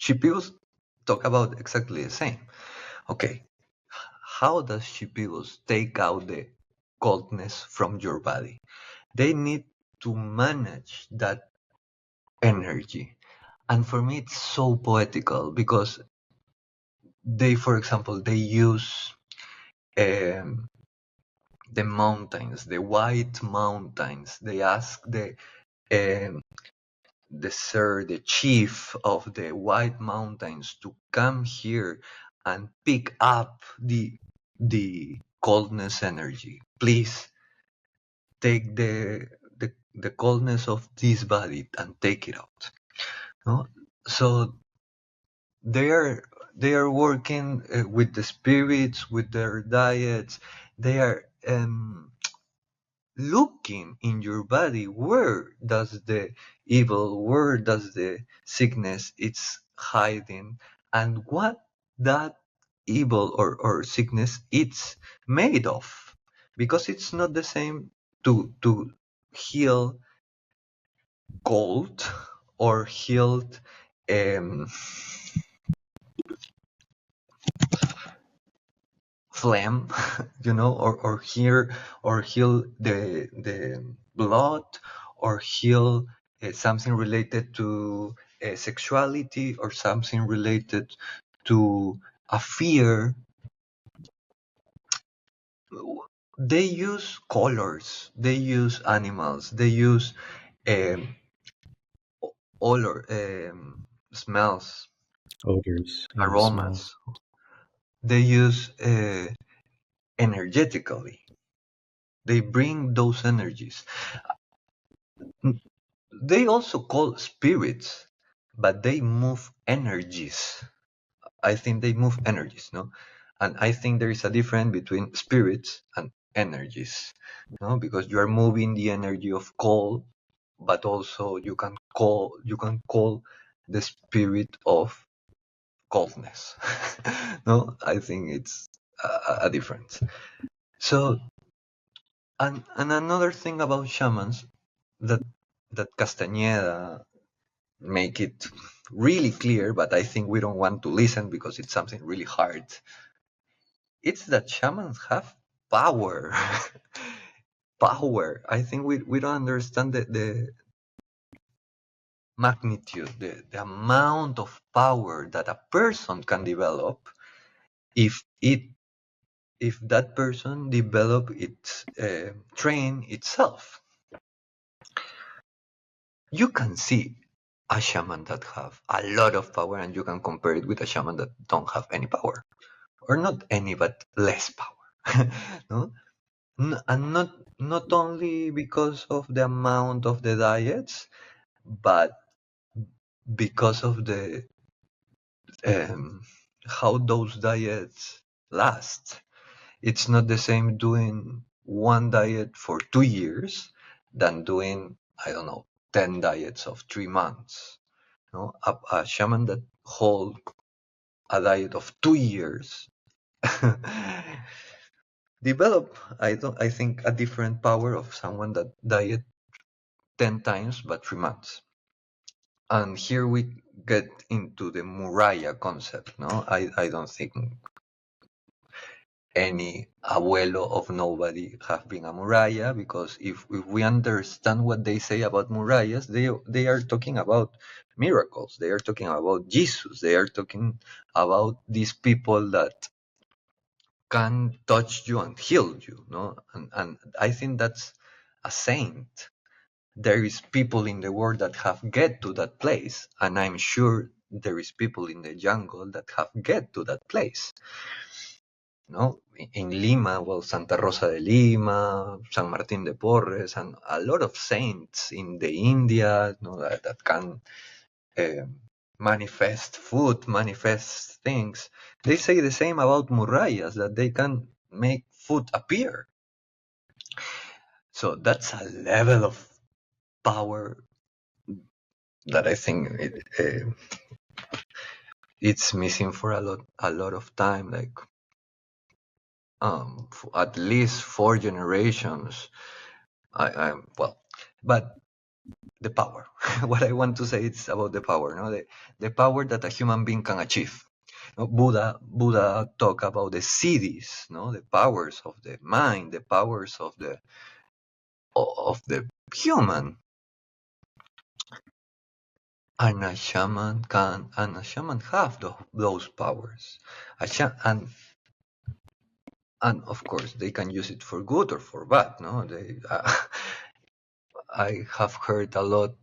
Shipibus talk about exactly the same. Okay, how does Shipibus take out the coldness from your body? They need to manage that energy. And for me, it's so poetical because for example, they use um, the mountains, the white mountains. They ask um, the chief of the white mountains to come here and pick up the coldness energy. Please take the coldness of this body and take it out. No? So they are working with the spirits, with their diets. They are looking in your body, where does the evil, where does the sickness it's hiding, and what that evil or sickness it's made of, because it's not the same to heal cold or healed um, phlegm, or heal the blood, or heal something related to sexuality, or something related to a fear. They use colors, they use animals, they use um, odor, smells, Odors and aromas. smells. They use energetically. They bring those energies. They also call spirits, but they move energies. I think they move energies, no? And I think there is a difference between spirits and energies, no? Because you are moving the energy of cold, but also you can call the spirit of coldness. No, I think it's a difference. So, and another thing about shamans that Castañeda make it really clear, but I think we don't want to listen because it's something really hard. It's that shamans have power. Power. I think we don't understand the magnitude, the amount of power that a person can develop if that person develop its train itself. You can see a shaman that have a lot of power, and you can compare it with a shaman that don't have any power, or not any, but less power. No, and not only because of the amount of the diets, but because of the how those diets last. It's not the same doing one diet for 2 years than doing, I don't know, 10 diets of 3 months. No, a shaman that hold a diet of 2 years develop, I think, a different power of someone that diet 10 times but 3 months. And here we get into the Muraya concept. No, I don't think any abuelo of nobody have been a Muraya, because if we understand what they say about Murayas, they are talking about miracles. They are talking about Jesus. They are talking about these people that can touch you and heal you. No, and I think that's a saint. There is people in the world that have get to that place, and I'm sure there is people in the jungle that have get to that place. No, in Lima, well, Santa Rosa de Lima, San Martín de Porres, and a lot of saints in the India, that can manifest food, manifest things. They say the same about Murayas, that they can make food appear. So that's a level of power that I think it's missing for a lot of time, like at least 4 generations. But the power. What I want to say is about the power, no, the power that a human being can achieve. No, Buddha talk about the siddhis, no, the powers of the mind, the powers of the human. And a shaman have those powers. And of course they can use it for good or for bad. No, I have heard a lot.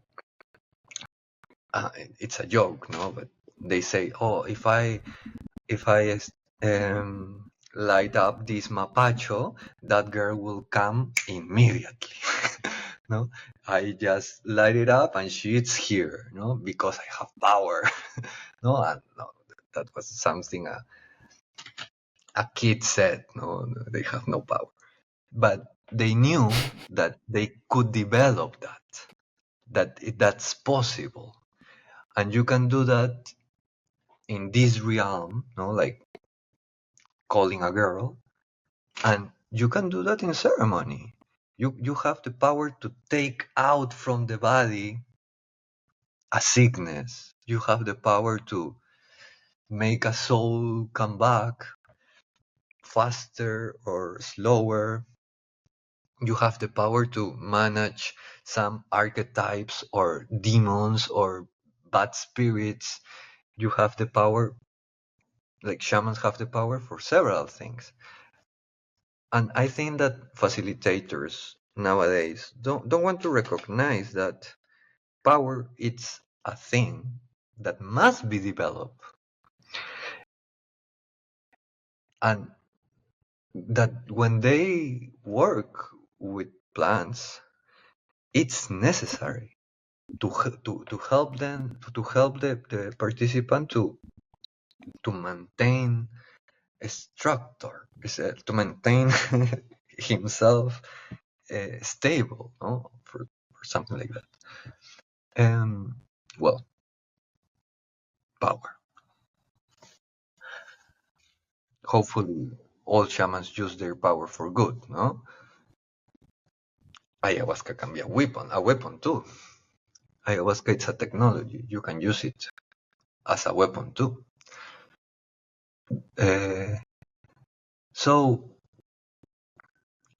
It's a joke, no, but they say, "Oh, if I light up this mapacho, that girl will come immediately." No, I just light it up and she's here, no, because I have power. No, and no, that was something a kid said. No, they have no power, but they knew that they could develop that's possible, and you can do that in this realm, no, like calling a girl, and you can do that in ceremony. You have the power to take out from the body a sickness. You have the power to make a soul come back faster or slower. You have the power to manage some archetypes or demons or bad spirits. You have the power, like shamans have the power for several things. And I think that facilitators nowadays don't want to recognize that power it's a thing that must be developed, and that when they work with plants, it's necessary to help them, to help the participant to maintain a structure, to maintain himself stable, no? For something like that. Well, power. Hopefully, all shamans use their power for good, no? Ayahuasca can be a weapon too. Ayahuasca it's a technology. You can use it as a weapon too. So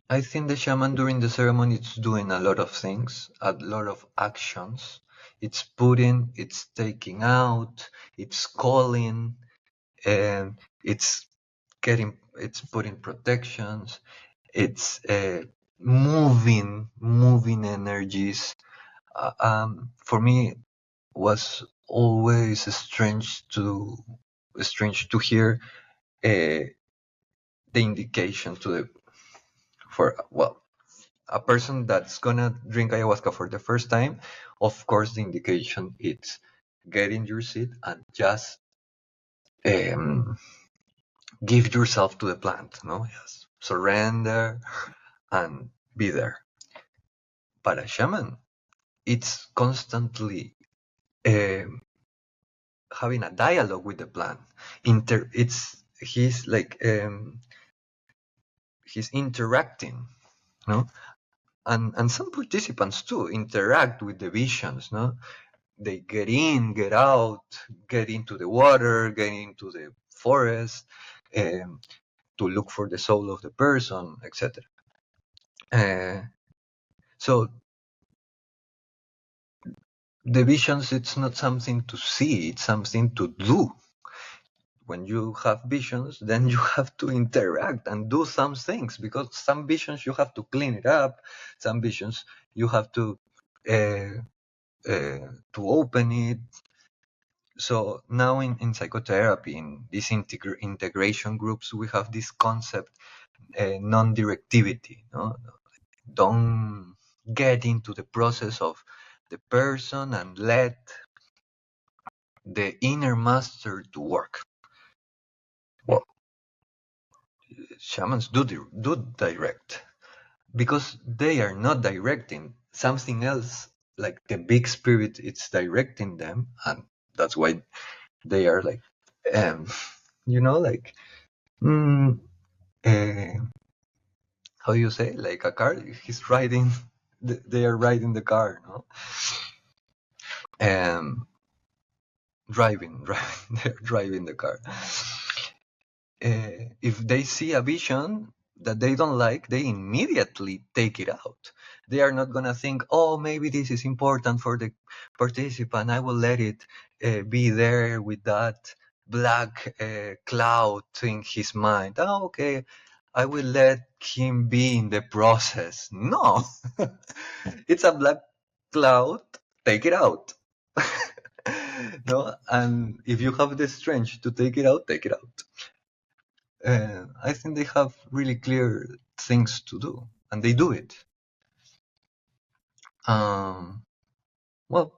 I think the shaman during the ceremony is doing a lot of things, a lot of actions. It's putting, it's taking out, it's calling, and it's putting protections, it's moving energies. For me, was always strange to hear the indication a person that's gonna drink ayahuasca for the first time. Of course, the indication is get in your seat and just give yourself to the plant. No, yes, surrender and be there. But a shaman, it's constantly having a dialogue with the plant. He's like he's interacting, no? And some participants too interact with the visions, no? They get in, get out, get into the water, get into the forest, to look for the soul of the person, etc. So the visions, it's not something to see, it's something to do. When you have visions, then you have to interact and do some things, because some visions you have to clean it up, some visions you have to open it. So now in psychotherapy, in these integration groups, we have this concept, non-directivity. No? Don't get into the process of the person and let the inner master to work. Well, shamans do direct, because they are not directing something else, like the big spirit it's directing them, and that's why they are like like how you say, like a car, he's riding they are riding the car, no? Driving they're driving the car. If they see a vision that they don't like, they immediately take it out. They are not going to think, oh, maybe this is important for the participant, I will let it be there with that black cloud in his mind. Oh, okay, I will let him be in the process. No, it's a black cloud, take it out. No, and if you have the strength to take it out, take it out. I think they have really clear things to do, and they do it. Well,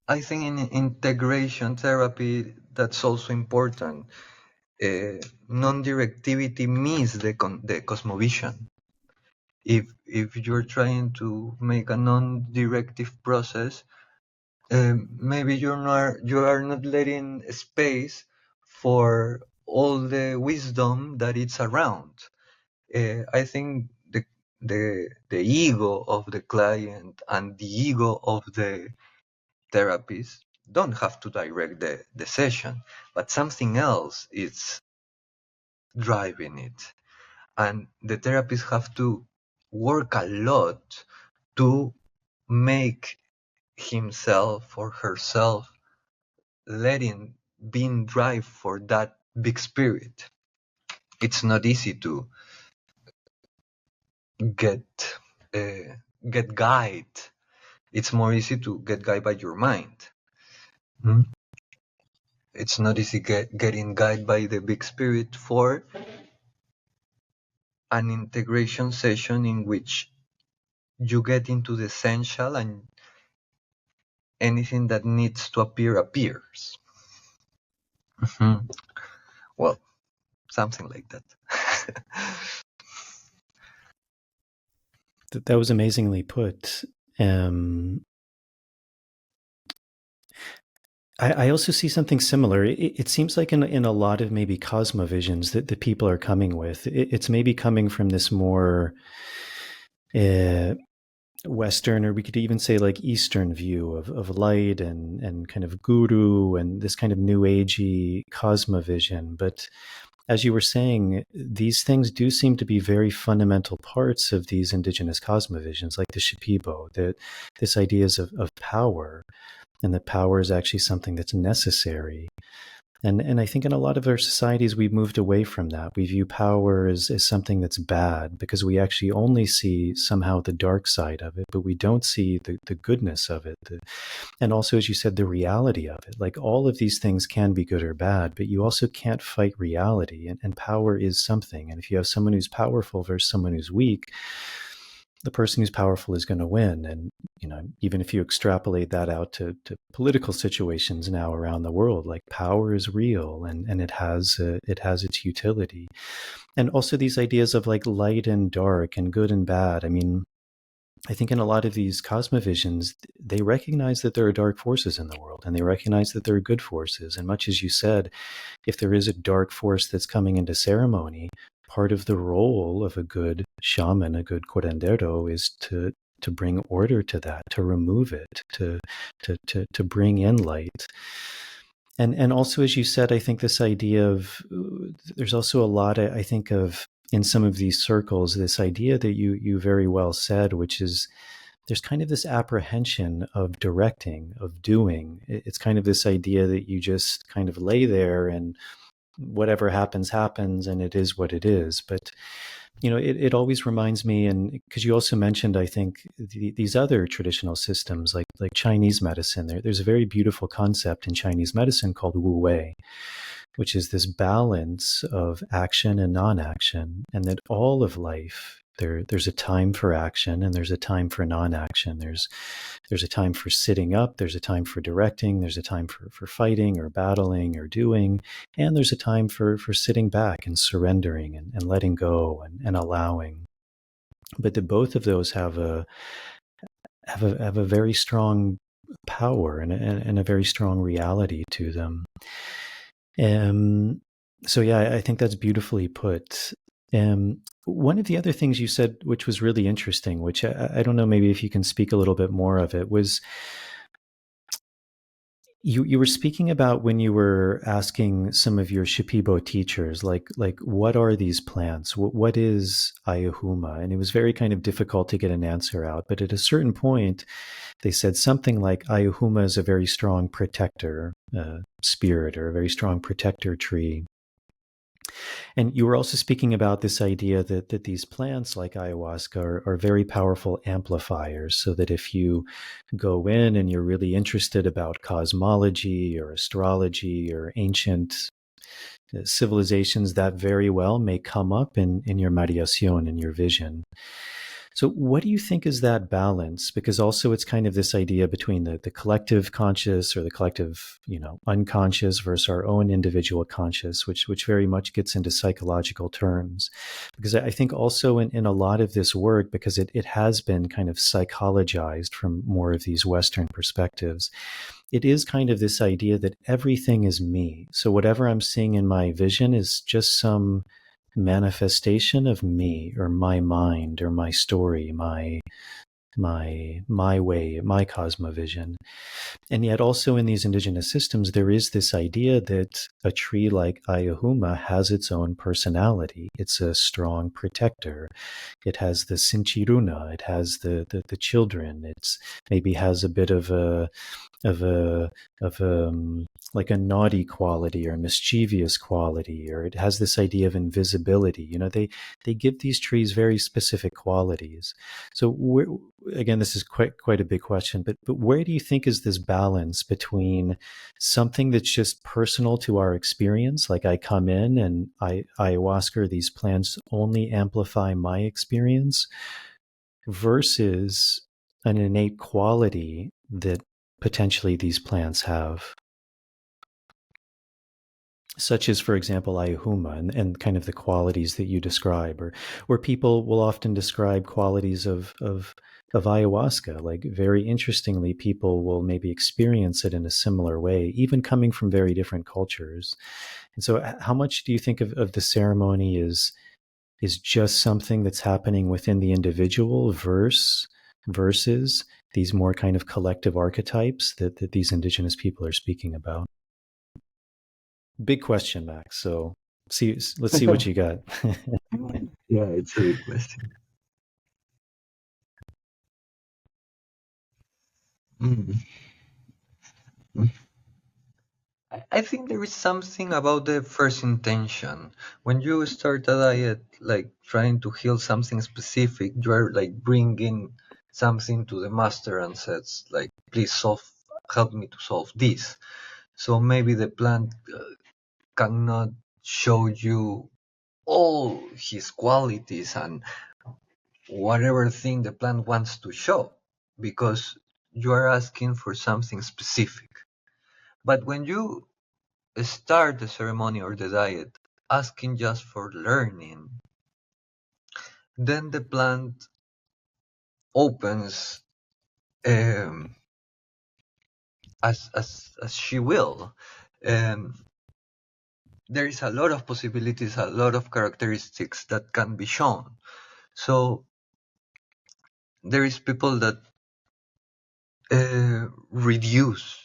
I think in integration therapy, that's also important. Non-directivity means the cosmovision. If you're trying to make a non-directive process, maybe you are not letting space for all the wisdom that it's around. I think the ego of the client and the ego of the therapist don't have to direct the session, but something else is driving it. And the therapist have to work a lot to make himself or herself letting being drive for that big spirit. It's not easy to get get guide. It's more easy to get guided by your mind. Mm. It's not easy getting guided by the big spirit for an integration session in which you get into the essential and anything that needs to appear appears. Mhm. Well, something like that. That was amazingly put. I also see something similar. It seems like in a lot of maybe cosmovisions that the people are coming with, it's maybe coming from this more Western, or we could even say like Eastern view of light and kind of guru and this kind of new agey cosmovision. But as you were saying, these things do seem to be very fundamental parts of these indigenous cosmovisions, like the Shipibo, that this ideas of power, and that power is actually something that's necessary. And I think in a lot of our societies, we've moved away from that. We view power as something that's bad because we actually only see somehow the dark side of it, but we don't see the goodness of it. And also, as you said, the reality of it. Like all of these things can be good or bad, but you also can't fight reality. And power is something. And if you have someone who's powerful versus someone who's weak, the person who's powerful is going to win. And, even if you extrapolate that out to political situations now around the world, like power is real and it has its utility. And also these ideas of like light and dark and good and bad. I mean, I think in a lot of these cosmovisions, they recognize that there are dark forces in the world and they recognize that there are good forces. And much as you said, if there is a dark force that's coming into ceremony, part of the role of a good shaman, a good curandero, is to bring order to that, to remove it, to bring in light. And also, as you said, I think this idea of there's also a lot, I think, of in some of these circles, this idea that you very well said, which is there's kind of this apprehension of directing, of doing. It's kind of this idea that you just kind of lay there and whatever happens, happens, and it is what it is. But, it always reminds me, and because you also mentioned, I think, these other traditional systems like Chinese medicine, there's a very beautiful concept in Chinese medicine called Wu Wei, which is this balance of action and non-action, and that all of life, there's a time for action and there's a time for non-action. There's a time for sitting up, there's a time for directing, there's a time for fighting or battling or doing, and there's a time for sitting back and surrendering and letting go and allowing. But that both of those have a very strong power and a very strong reality to them. So yeah, I think that's beautifully put. One of the other things you said, which was really interesting, which I don't know, maybe if you can speak a little bit more of it, was you were speaking about when you were asking some of your Shipibo teachers, like what are these plants? What is Ayahuma? And it was very kind of difficult to get an answer out. But at a certain point, they said something like Ayahuma is a very strong protector spirit, or a very strong protector tree. And you were also speaking about this idea that these plants like ayahuasca are very powerful amplifiers, so that if you go in and you're really interested about cosmology or astrology or ancient civilizations that very well may come up in your mediación, in your vision. So what do you think is that balance? Because also it's kind of this idea between the collective conscious or the collective, unconscious versus our own individual conscious, which very much gets into psychological terms. Because I think also in a lot of this work, because it has been kind of psychologized from more of these Western perspectives, it is kind of this idea that everything is me. So whatever I'm seeing in my vision is just some manifestation of me or my mind or my story, my way, my cosmovision. And yet also in these indigenous systems, there is this idea that a tree like Ayahuasca has its own personality. It's a strong protector. It has the cinchiruna. It has the children. It's maybe has a bit of a like a naughty quality or mischievous quality, or it has this idea of invisibility. They give these trees very specific qualities. So again, this is quite a big question, but where do you think is this balance between something that's just personal to our experience, like I come in and ayahuasca, these plants only amplify my experience, versus an innate quality that potentially these plants have, such as, for example, ayahuasca and kind of the qualities that you describe, or people will often describe qualities of ayahuasca. Like, very interestingly, people will maybe experience it in a similar way, even coming from very different cultures. And so how much do you think of the ceremony is just something that's happening within the individual versus these more kind of collective archetypes that these indigenous people are speaking about? Big question, Max. So let's see what you got. Yeah, it's a big question. Mm. I think there is something about the first intention. When you start a diet, like trying to heal something specific, you're like bringing something to the master and says, like, please help me to solve this. So maybe the plant cannot show you all his qualities and whatever thing the plant wants to show, because you are asking for something specific. But when you start the ceremony or the diet asking just for learning, then the plant opens as she will. There is a lot of possibilities, a lot of characteristics that can be shown. So there is people that reduce,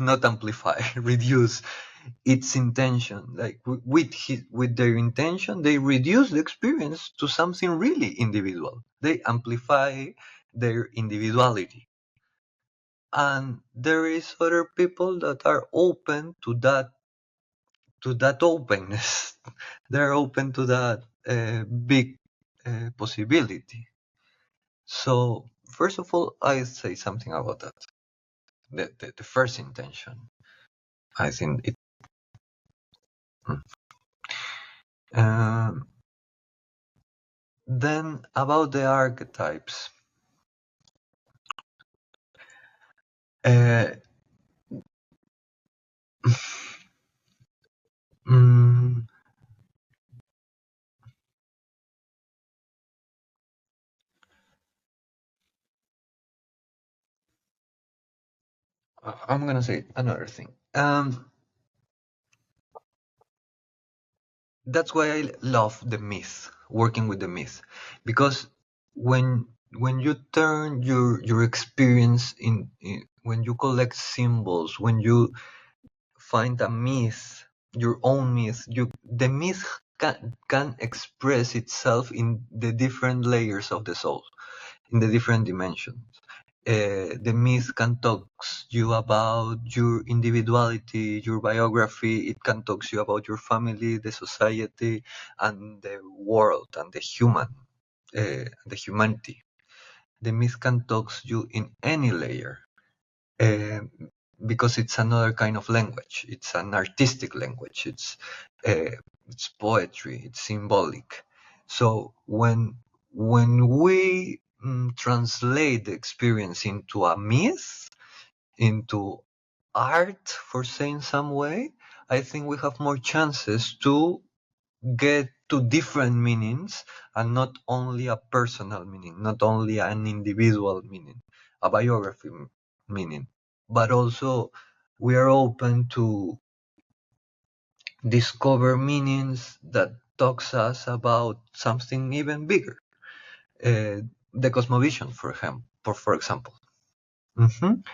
not amplify, reduce its intention. Like with their intention, they reduce the experience to something really individual. They amplify their individuality. And there is other people that are open to that openness. They're open to that big possibility. So first of all, I say something about that. The first intention. I think it. Um, then about the archetypes. Uh, mm, I'm gonna say another thing. That's why I love the myth, working with the myth, because when you turn your experience in when you collect symbols, when you find a myth, your own myth, the myth can express itself in the different layers of the soul, in the different dimensions. The myth can talk you about your individuality, your biography. It can talk to you about your family, the society, and the world, and the humanity. The myth can talk to you in any layer. because it's another kind of language. It's an artistic language. It's poetry. It's symbolic. So when we translate the experience into a myth, into art, for saying some way, I think we have more chances to get to different meanings, and not only a personal meaning, not only an individual meaning, a biography meaning, but also we are open to discover meanings that talks us about something even bigger, the cosmovision, for example. Mhm.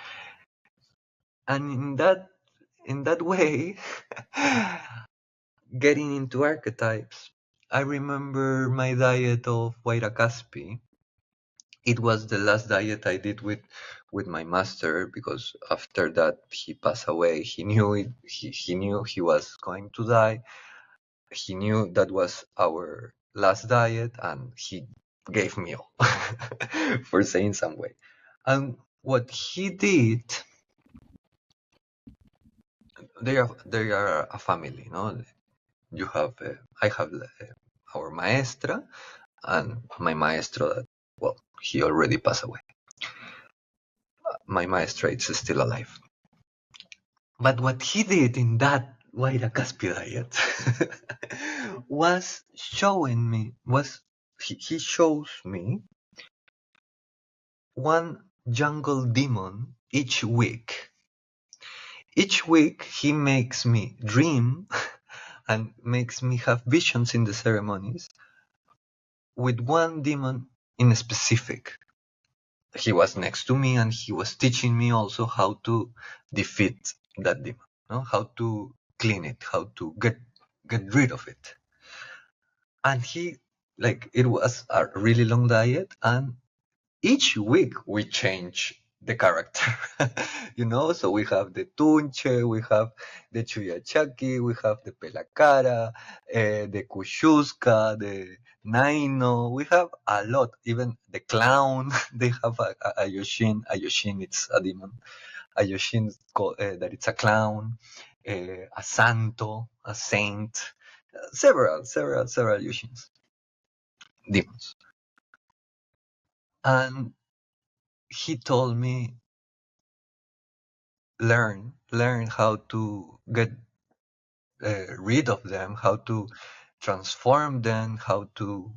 And in that way, getting into archetypes, I remember my diet of Wairacaspi. It was the last diet I did with my master, because after that he passed away. He knew it. He knew he was going to die. He knew that was our last diet, and he gave me all, for saying some way. And what he did, they are a family, no? You have I have our maestra, and my maestro that, well, he already passed away. My maestra is still alive. But what he did in that Wairacaspi diet was showing me, he shows me one jungle demon each week. Each week he makes me dream and makes me have visions in the ceremonies with one demon in specific. He was next to me, and he was teaching me also how to defeat that demon, no? How to clean it, how to get rid of it. And it was a really long diet, and each week we change the character. So we have the Tunche, we have the Chuyachaki, we have the Pelacara, the Kushuska, the Naino. We have a lot. Even the clown, they have a Yoshin. A Yoshin, it's a demon. A Yoshin, that it's a clown. A Santo, a saint. Several Yoshins, demons. And he told me, learn how to get rid of them, how to transform them, how to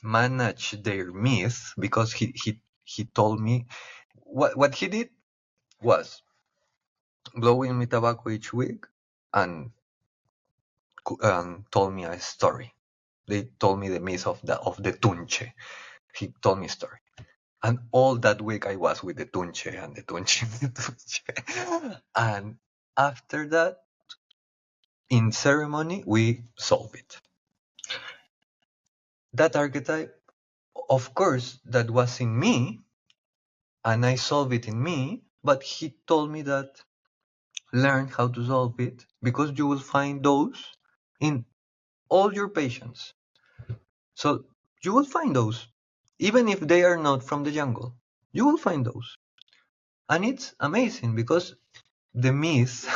manage their myth, because he told me what he did was blowing me tobacco each week, and told me a story. They told me the myth of the Tunche. He told me a story. And all that week I was with the Tunche and the Tunche and the Tunche. And after that, in ceremony, we solve it. That archetype, of course, that was in me, and I solve it in me, but he told me that learn how to solve it, because you will find those in all your patients. So you will find those, even if they are not from the jungle. You will find those. And it's amazing, because the myth,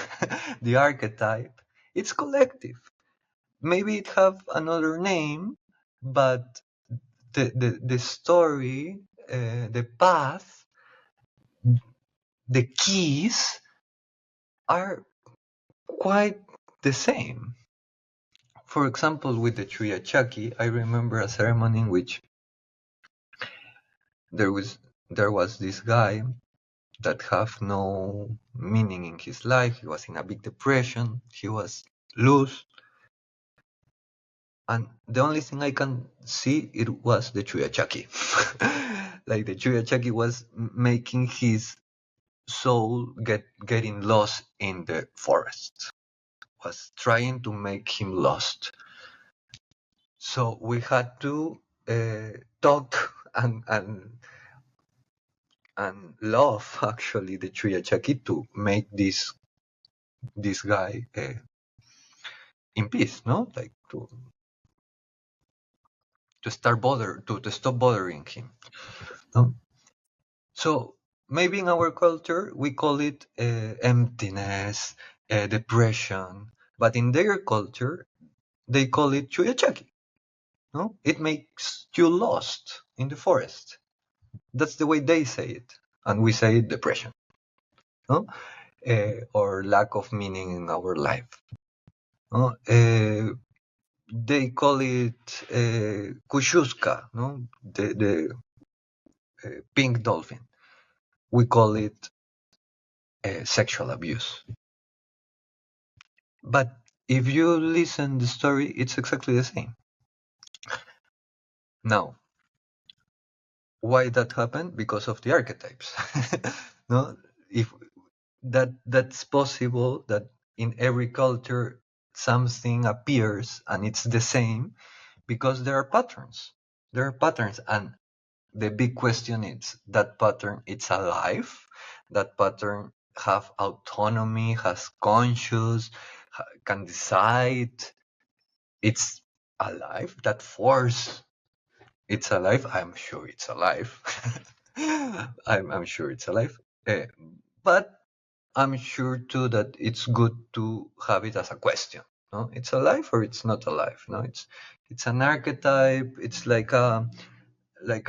the archetype, it's collective. Maybe it have another name, but the story, the path, the keys are quite the same. For example, with the Chuyachaki, I remember a ceremony in which there was this guy that have no meaning in his life. He was in a big depression. He was loose. And the only thing I can see, it was the Chuyachaki. Like the Chuyachaki was making his soul getting lost in the forest, was trying to make him lost. So we had to talk and love, actually, the Chuyachaki to make this guy in peace, no? Like to stop bothering him. No? So maybe in our culture we call it emptiness, depression, but in their culture they call it chuyachaki. No, it makes you lost in the forest. That's the way they say it, and we say depression, no, or lack of meaning in our life. No? They call it kushuska, no, the pink dolphin. We call it sexual abuse. But if you listen the story, it's exactly the same. Now, why that happened? Because of the archetypes. No, if that's possible, that in every culture something appears and it's the same, because there are patterns. There are patterns, and the big question is that pattern. It's alive. That pattern have autonomy, has conscious, can decide. It's alive. That force, it's alive. I'm sure it's alive. I'm sure it's alive. But I'm sure too that it's good to have it as a question. No, it's alive or it's not alive. No, it's an archetype. It's like a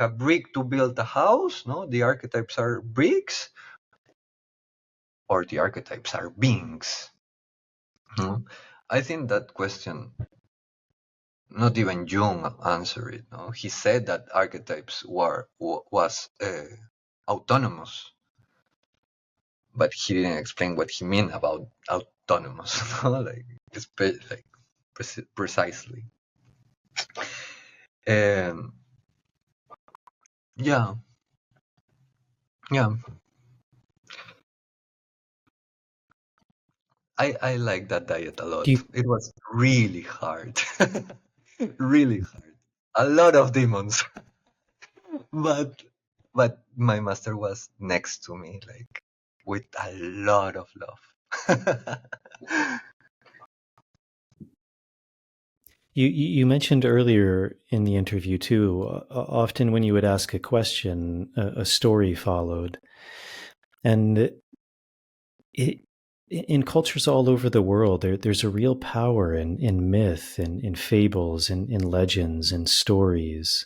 brick to build a house. No, the archetypes are bricks, or the archetypes are beings. No? I think that question, not even Jung answered it. No, he said that archetypes was autonomous, but he didn't explain what he meant about autonomous. No? like precisely. Um, yeah, yeah. I like that diet a Do lot. you It was really hard, really hard. A lot of demons, but my master was next to me, like with a lot of love. you mentioned earlier in the interview too, often when you would ask a question, a story followed. And in cultures all over the world, there's a real power in myth, in fables, in legends, and stories.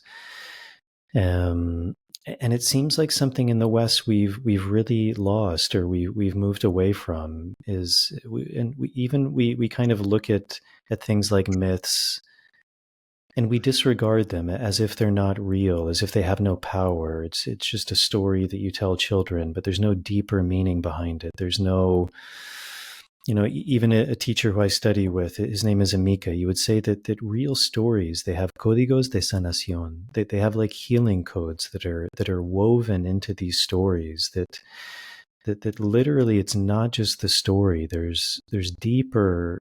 And it seems like something in the West we've really lost, or we've moved away from. We kind of look at things like myths, and we disregard them as if they're not real, as if they have no power. It's just a story that you tell children, but there's no deeper meaning behind it. There's no, even a teacher who I study with, his name is Amika. You would say that real stories, they have códigos de sanación. They have like healing codes that are woven into these stories. That literally, it's not just the story. There's deeper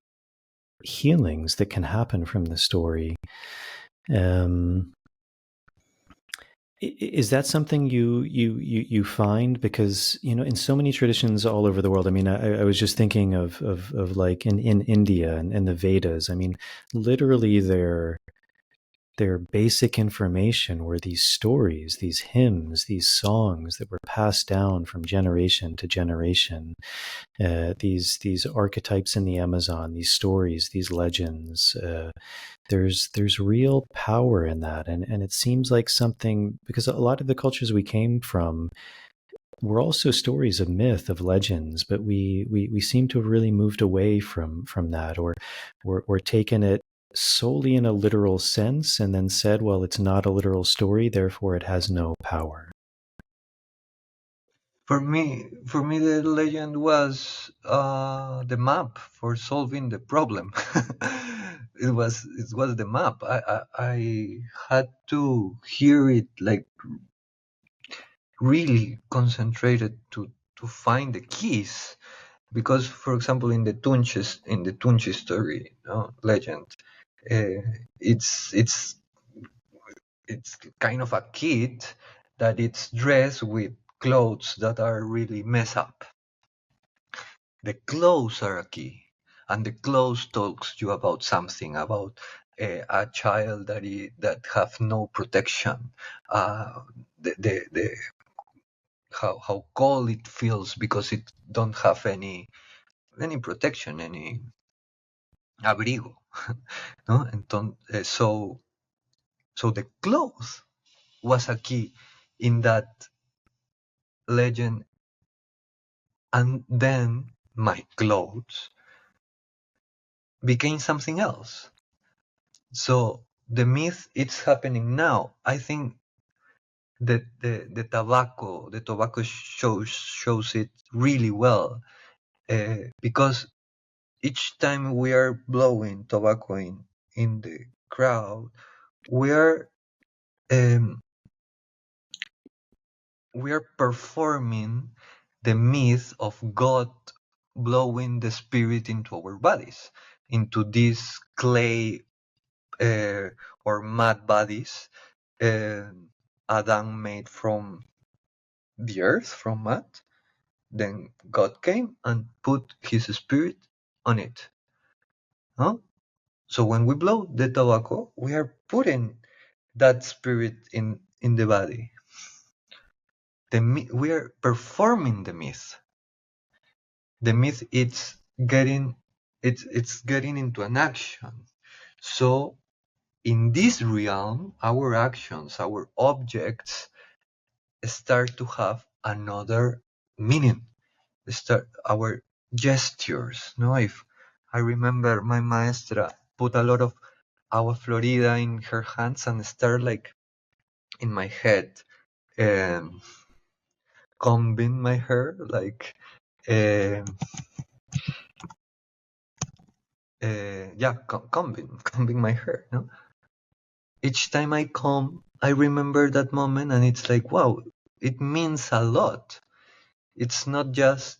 healings that can happen from the story. Is that something you find? Because in so many traditions all over the world. I mean, I was just thinking of like in India and the Vedas. I mean, literally their basic information were these stories, these hymns, these songs that were passed down from generation to generation. These archetypes in the Amazon, these stories, these legends. There's real power in that, and it seems like something, because a lot of the cultures we came from were also stories of myth, of legends, but we seem to have really moved away from that, or taken it solely in a literal sense, and then said, well, it's not a literal story, therefore it has no power. For me, the legend was the map for solving the problem. It was the map. I had to hear it like really concentrated to find the keys, because, for example, in the Tunchi story, legend, it's kind of a kid that it's dressed with clothes that are really messed up. The clothes are a key, and the clothes talks you about something, about a child that have no protection. The how cold it feels because it don't have any protection, any abrigo, no? Entonces, so the clothes was a key in that legend, and then my clothes became something else. So the myth, it's happening now. I think that the tobacco shows it really well, because each time we are blowing tobacco in the crowd, we are um, performing the myth of God blowing the spirit into our bodies, into these clay or mud bodies Adam made from the earth, from mud. Then God came and put his spirit on it. Huh? So when we blow the tobacco, we are putting that spirit in the body. We are performing the myth. The myth it's getting into an action. So in this realm, our actions, our objects start to have another meaning. Start our gestures. No, if I remember my maestra put a lot of agua florida in her hands and start like in my head, combing my hair, like um combing my hair. No, each time I comb, I remember that moment, and it's like, wow, it means a lot. It's not just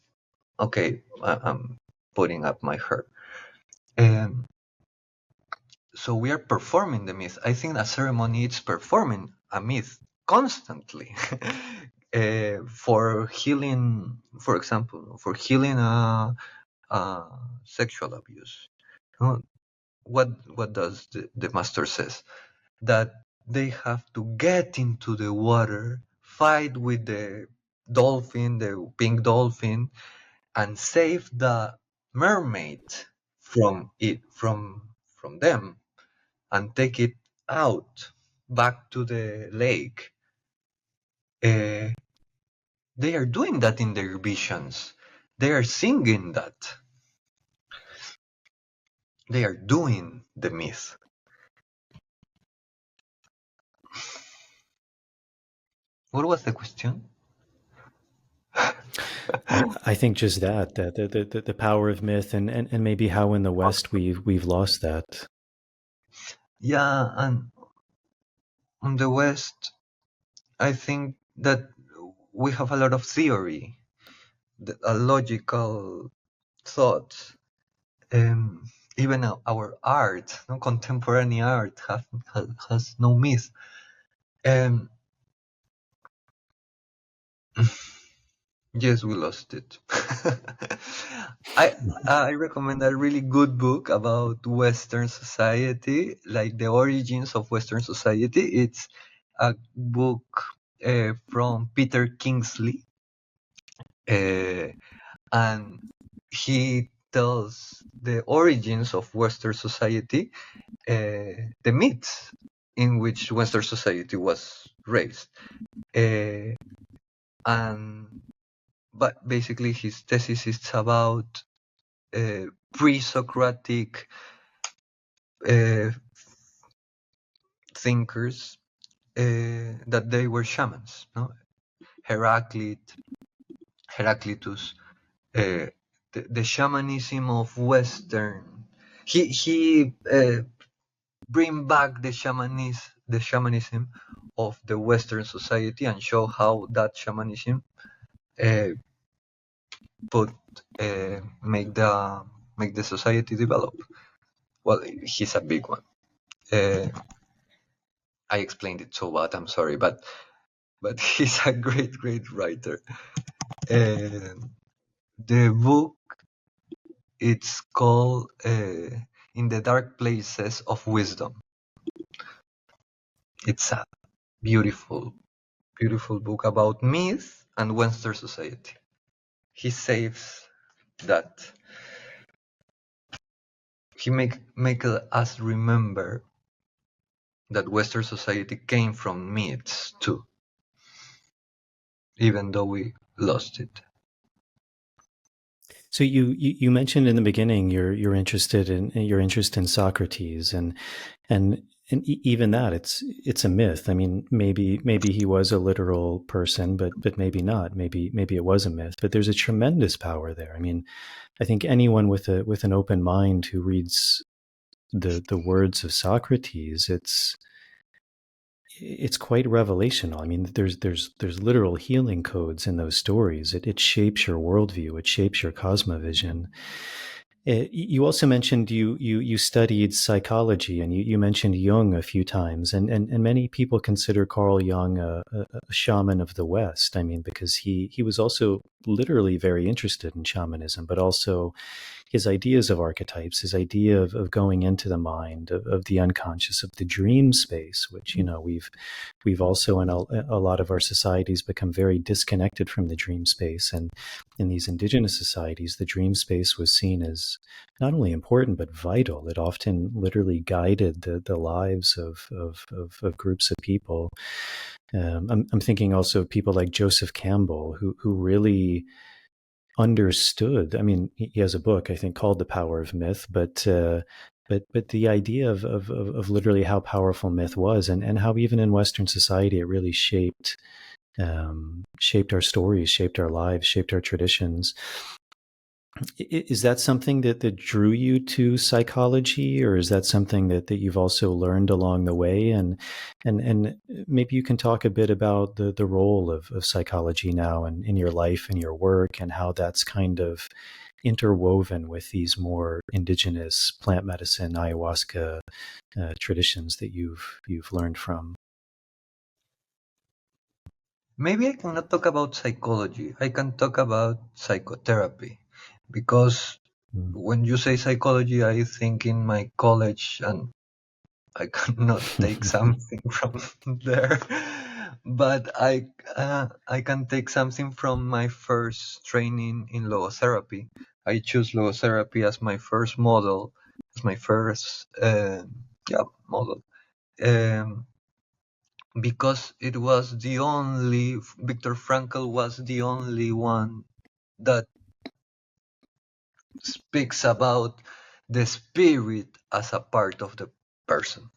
okay, I'm putting up my hair. So we are performing the myth. I think a ceremony is performing a myth constantly. For healing, for example, for healing sexual abuse. Uh, What does the master says? That they have to get into the water, fight with the dolphin, the pink dolphin, and save the mermaid from them, and take it out back to the lake. They are doing that in their visions. They are singing that. They are doing the myth. What was the question? I think just that the power of myth and maybe how in the West we've lost that. Yeah, and on the West, I think that we have a lot of theory, a logical thoughts. Even our art, no, contemporary art, has no myth. Yes, we lost it. I recommend a really good book about Western society, like the origins of Western society. It's a book from Peter Kingsley, and he tells the origins of Western society, the myths in which Western society was raised, but basically his thesis is about pre-Socratic thinkers, that they were shamans. No, Heraclitus, the shamanism of Western. He bring back the shamanism of the Western society and show how that shamanism make the society develop. Well, he's a big one. I explained it so bad. I'm sorry, but he's a great writer. The book, it's called "In the Dark Places of Wisdom." It's a beautiful book about myth and Western society. He saves that. He make us remember that Western society came from myths too, even though we lost it. So you mentioned in the beginning you're interested in your interest in Socrates and even that it's a myth. I mean, maybe he was a literal person, but maybe not. Maybe it was a myth. But there's a tremendous power there. I mean, I think anyone with an open mind who reads the words of Socrates, it's quite revelational. I mean, there's literal healing codes in those stories. It shapes your worldview. It shapes your cosmovision. You also mentioned you studied psychology, and you mentioned Jung a few times, and many people consider Carl Jung a shaman of the West. I mean, because he was also literally very interested in shamanism, but also his ideas of archetypes, his idea of going into the mind, of the unconscious, of the dream space, which we've also in a lot of our societies become very disconnected from the dream space. And in these indigenous societies, the dream space was seen as not only important but vital. It often literally guided the lives of groups of people. I'm thinking also of people like Joseph Campbell, who really understood. I mean, he has a book I think called The Power of Myth, but the idea of literally how powerful myth was, and how even in Western society it really shaped our stories, shaped our lives, shaped our traditions. Is that something that drew you to psychology, or is that something that you've also learned along the way? And maybe you can talk a bit about the role of psychology now in your life and your work, and how that's kind of interwoven with these more indigenous plant medicine, ayahuasca traditions that you've learned from. Maybe I cannot talk about psychology. I can talk about psychotherapy, because Mm. when you say psychology, I think in my college, and I cannot take something from there. But I can take something from my first training in logotherapy. I choose logotherapy as my first model, as my first model, um, because it was the only Viktor Frankl was the only one that speaks about the spirit as a part of the person.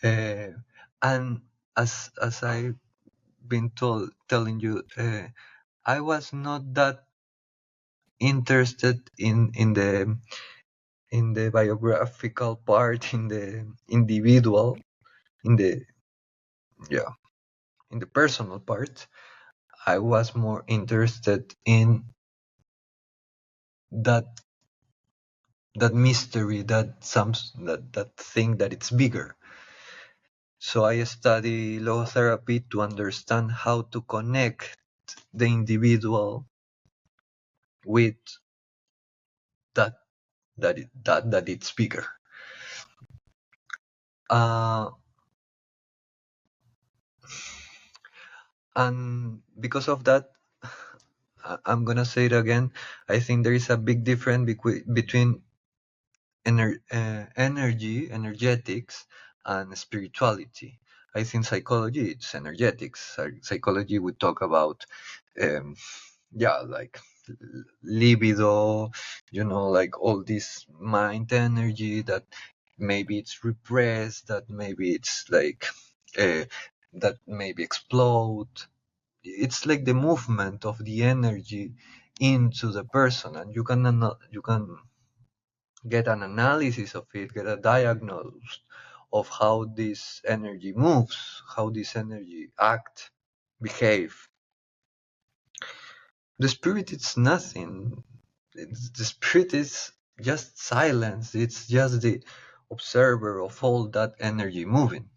And as I've been telling you, I was not that interested in the biographical part, in the individual, in the in the personal part. I was more interested in that mystery, that thing that it's bigger. So I study logotherapy to understand how to connect the individual with that that it's bigger. And because of that, I'm gonna say it again. I think there is a big difference between energetics, and spirituality. I think psychology it's energetics. Psychology we talk about, um, like libido, like all this mind energy that maybe it's repressed, that maybe it's like that maybe explode. It's like the movement of the energy into the person, and you can get an analysis of it, get a diagnosis of how this energy moves, how this energy act, behave. The spirit is nothing. The spirit is just silence. It's just the observer of all that energy moving.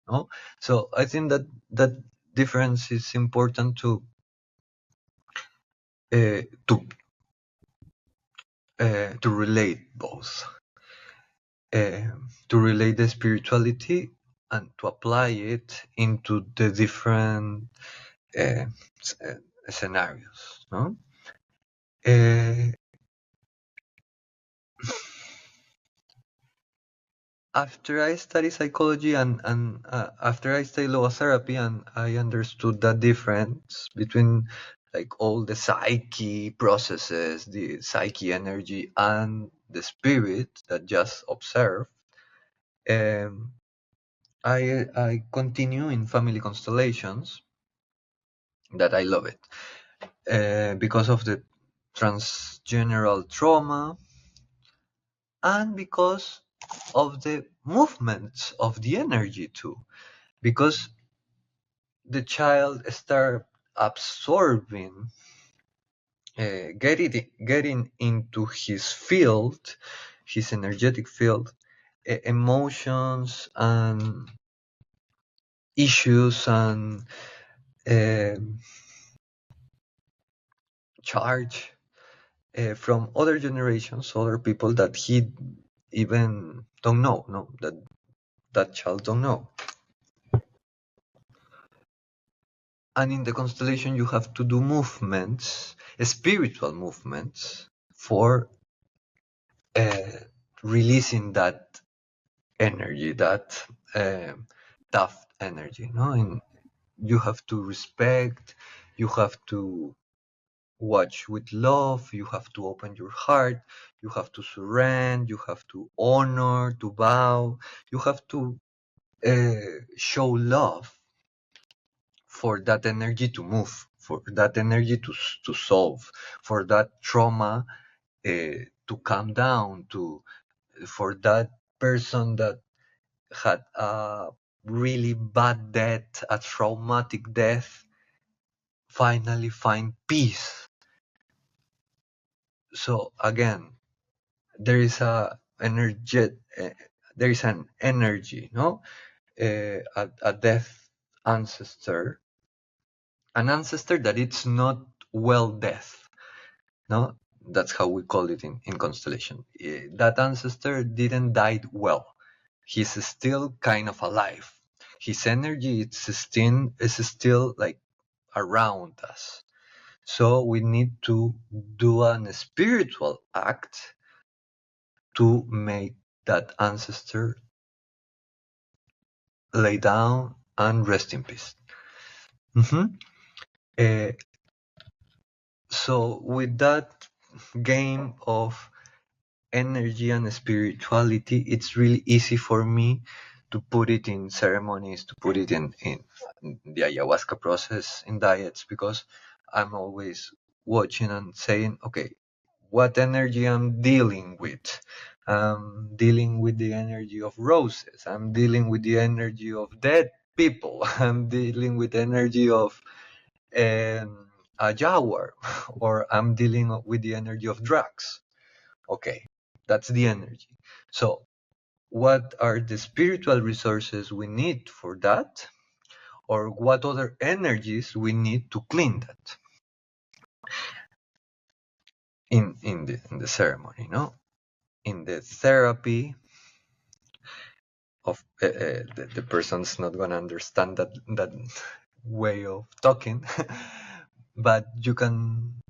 No? So I think that difference is important uh, to to relate both, to relate the spirituality and to apply it into the different uh, scenarios. No? Uh, After I studied psychology and after I studied logotherapy and I understood the difference between like all the psyche processes, the psyche energy and the spirit that just observe, um, I continue in family constellations that I love it because of the transgeneral trauma and because of the movements of the energy too. Because the child start absorbing, getting into his field, his energetic field, emotions and issues and um charge from other generations, other people that he even don't know, no, that child don't know. And in the constellation, you have to do movements, spiritual movements, for uh, releasing that energy, that tough energy. No, and you have to respect. You have to watch with love. You have to open your heart. You have to surrender. You have to honor, to bow. You have to show love for that energy to move, for that energy to solve, for that trauma to calm down, to for that person that had a really bad death, a traumatic death, finally find peace. So again, there is there is an energy, no, a death ancestor, an ancestor that it's not well death, no, that's how we call it in constellation. That ancestor didn't die well. He's still kind of alive. His energy is still like around us. So we need to do an spiritual act to make that ancestor lay down and rest in peace. Mhm. So with that game of energy and spirituality, it's really easy for me to put it in ceremonies, to put it in the ayahuasca process, in diets, because I'm always watching and saying, okay, what energy I'm dealing with? I'm dealing with the energy of roses. I'm dealing with the energy of dead people. I'm dealing with the energy of a jaguar, or I'm dealing with the energy of drugs. Okay, that's the energy. So what are the spiritual resources we need for that? Or what other energies we need to clean that in the ceremony, no? In the therapy of the person's not gonna understand that way of talking, but you can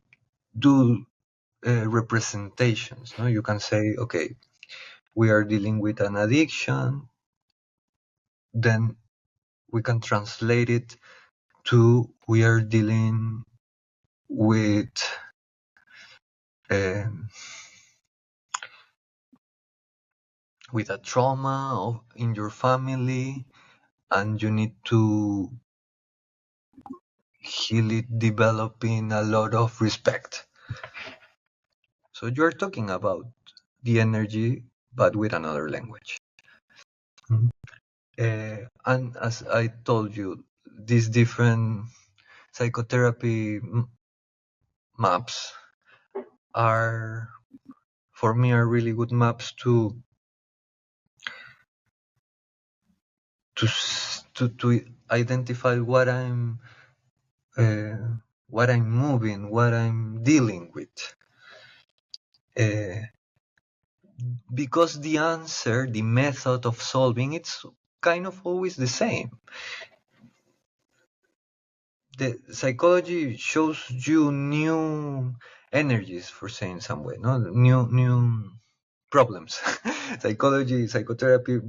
do representations, no? You can say, okay, we are dealing with an addiction, then we can translate it to we are dealing with um, a trauma in your family, and you need to heal it, developing a lot of respect. So you're talking about the energy, but with another language. Mhm. And as I told you, these different psychotherapy maps are, for me, are really good maps to identify what I'm moving, what I'm dealing with. Because the answer, the method of solving, it's kind of always the same. the psychology shows you new energies, for saying some way, no, new problems. Psychology, psychotherapy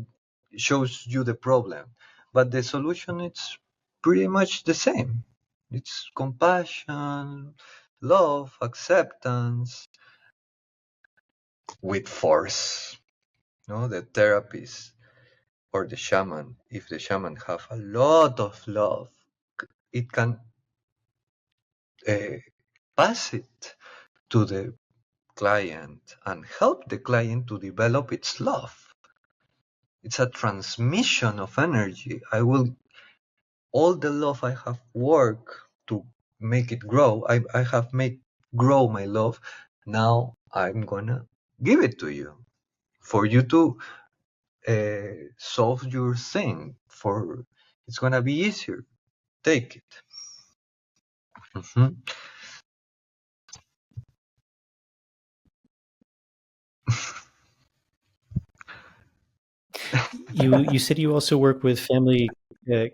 shows you the problem, but the solution is pretty much the same. It's compassion, love, acceptance, with force. No, the therapist or the shaman, if the shaman have a lot of love, it can pass it to the client and help the client to develop its love. It's a transmission of energy. All the love I have worked to make it grow, I have made grow my love. Now I'm gonna give it to you for you to solve your thing. For it's gonna be easier. Take it. Mhm. You said you also work with family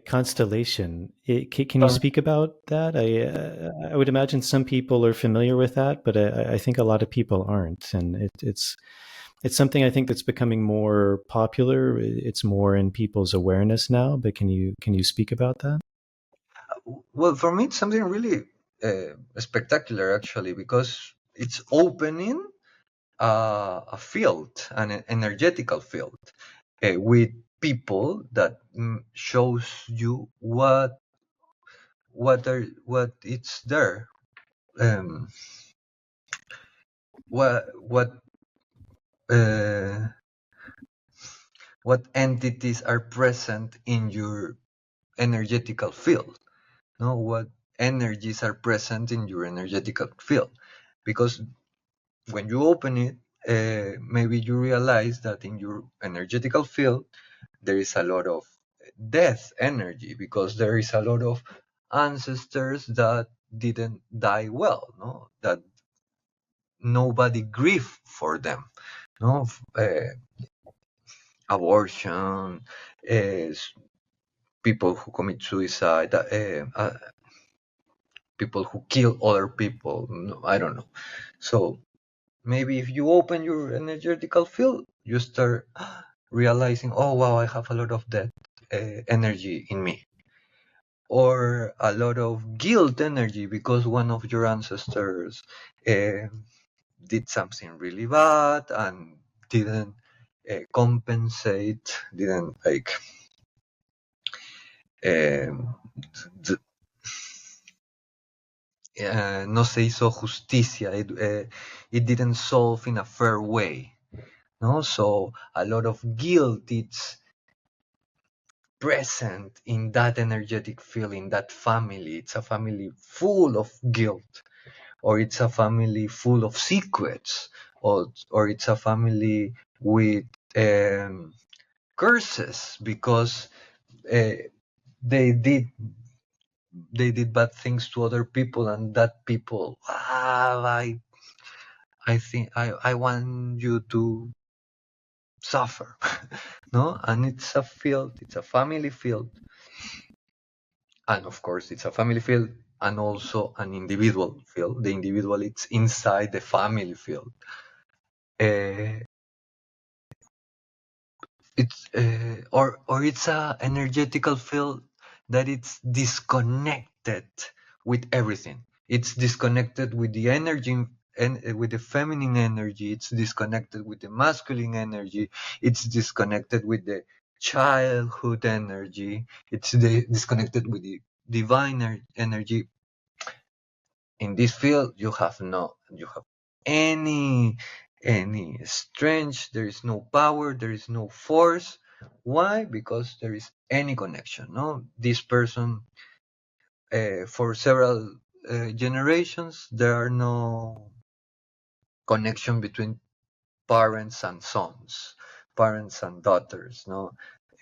constellation. Can you speak about that? I would imagine some people are familiar with that, but I think a lot of people aren't, and it's something I think that's becoming more popular. It's more in people's awareness now. But can you speak about that? Well, for me, it's something really spectacular, actually, because it's opening a field, an energetical field, with people that shows you what it's there, um, what uh, what entities are present in your energetical field. No, what energies are present in your energetical field, because when you open it, maybe you realize that in your energetical field there is a lot of death energy, because there is a lot of ancestors that didn't die well, no, that nobody grieved for them, no, abortion, uh, people who commit suicide, people who kill other people, no, I don't know. So maybe if you open your energetical field, you start realizing, oh wow, I have a lot of that energy in me, or a lot of guilt energy because one of your ancestors did something really bad and didn't compensate, didn't like d- no se hizo justicia. It didn't solve in a fair way. No, so a lot of guilt. It's present in that energetic feeling, that family. It's a family full of guilt, or it's a family full of secrets, or it's a family with curses because uh, they did bad things to other people, and that people, I think I want you to suffer. No, and it's a field, it's a family field, and of course it's a family field and also an individual field. The individual, it's inside the family field. uh, it's or it's a energetical field that it's disconnected with everything. It's disconnected with the energy and with the feminine energy. It's disconnected with the masculine energy. It's disconnected with the childhood energy. It's disconnected with the divine energy. In this field, you have any strength. There is no power, there is no force. Why? Because there is any connection. No, this person, for several generations, there are no connection between parents and sons, parents and daughters. No,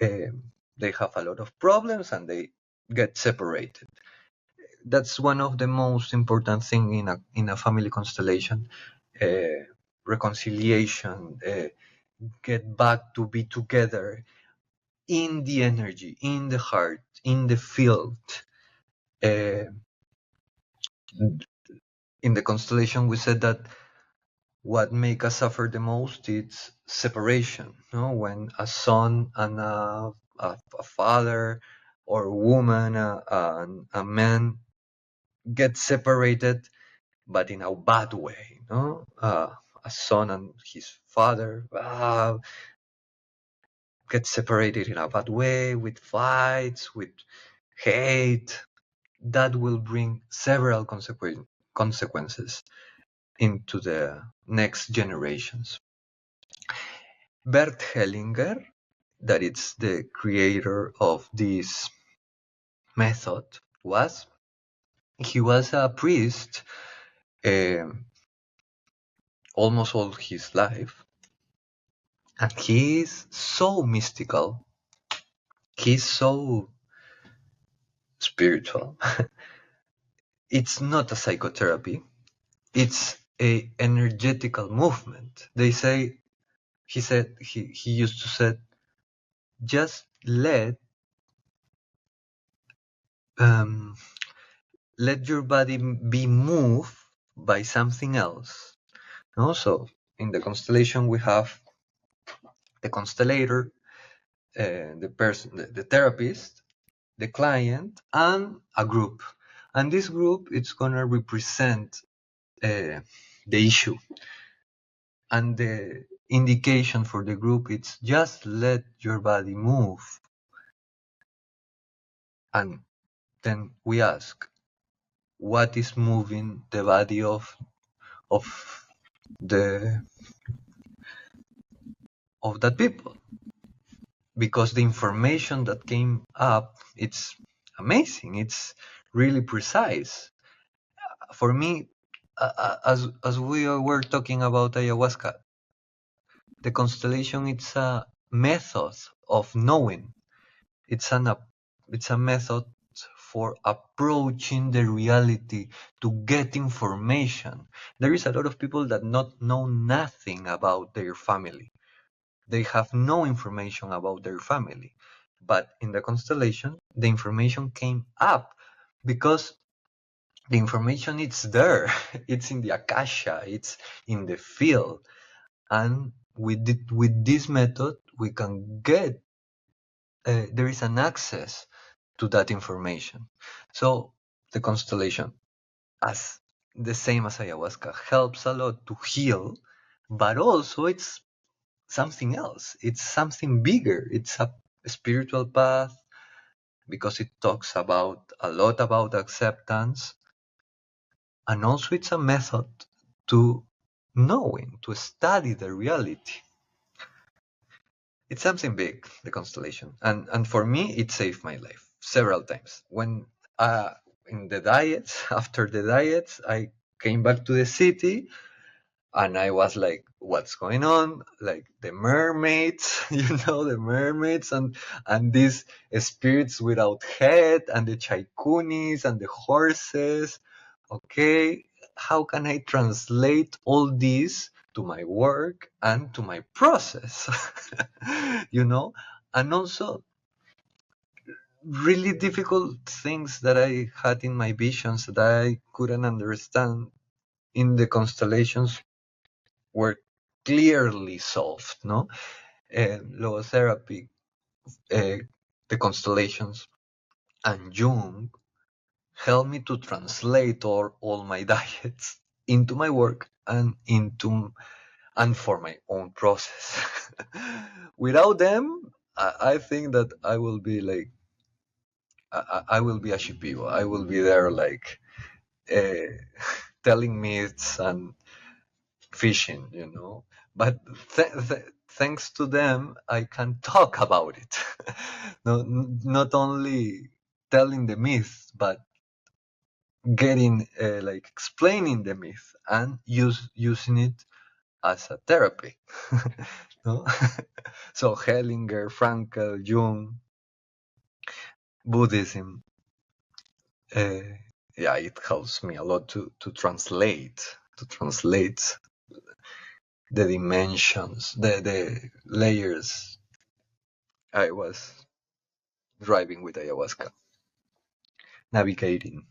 they have a lot of problems and they get separated. That's one of the most important thing in a family constellation. Reconciliation, get back to be together in the energy, in the heart, in the field. In the constellation, we said that what make us suffer the most is separation. No, when a son and a father, or a woman, a man get separated, but in a bad way. No, a son and his father get separated in a bad way, with fights, with hate. That will bring several consequences into the next generations. Bert Hellinger, that is the creator of this method, he was a priest almost all his life, and he is so mystical, he's so spiritual. It's not a psychotherapy, it's a energetical movement. They say, he used to say, just let your body be moved by something else. No? So in the constellation, we have the constellator, the person, the therapist, the client, and a group. And this group, it's gonna represent the issue. And the indication for the group, it's just let your body move. And then we ask, what is moving the body of that people? Because the information that came up, it's amazing. It's really precise. For me, as we were talking about ayahuasca, the constellation, it's a method of knowing. It's a method for approaching the reality, to get information. There is a lot of people that not know nothing about their family. They have no information about their family. But in the constellation, the information came up because the information is there. It's in the akasha, it's in the field. And with this method, we can get, there is an access to that information. So the constellation, as the same as ayahuasca, helps a lot to heal, but also it's something else. It's something bigger. It's a spiritual path, because it talks about a lot about acceptance, and also it's a method to knowing, to study the reality. It's something big, the constellation, and for me, it saved my life several times. When in the diets, after the diets, I came back to the city, and I was like, what's going on? Like the mermaids, the mermaids, and these spirits without head, and the chaikunis and the horses. Okay, how can I translate all this to my work and to my process? And also really difficult things that I had in my visions that I couldn't understand in the constellations were clearly solved. No, logotherapy, the constellations, and Jung helped me to translate all my diets into my work and for my own process. Without them, I think that I will be like, I will be a Shipibo. I will be there like telling myths and fishing, But thanks to them, I can talk about it. No, not only telling the myth, but getting like explaining the myth and using it as a therapy. No? So Hellinger, Frankel, Jung, Buddhism, it helps me a lot to translate the dimensions, the layers I was driving with ayahuasca, navigating.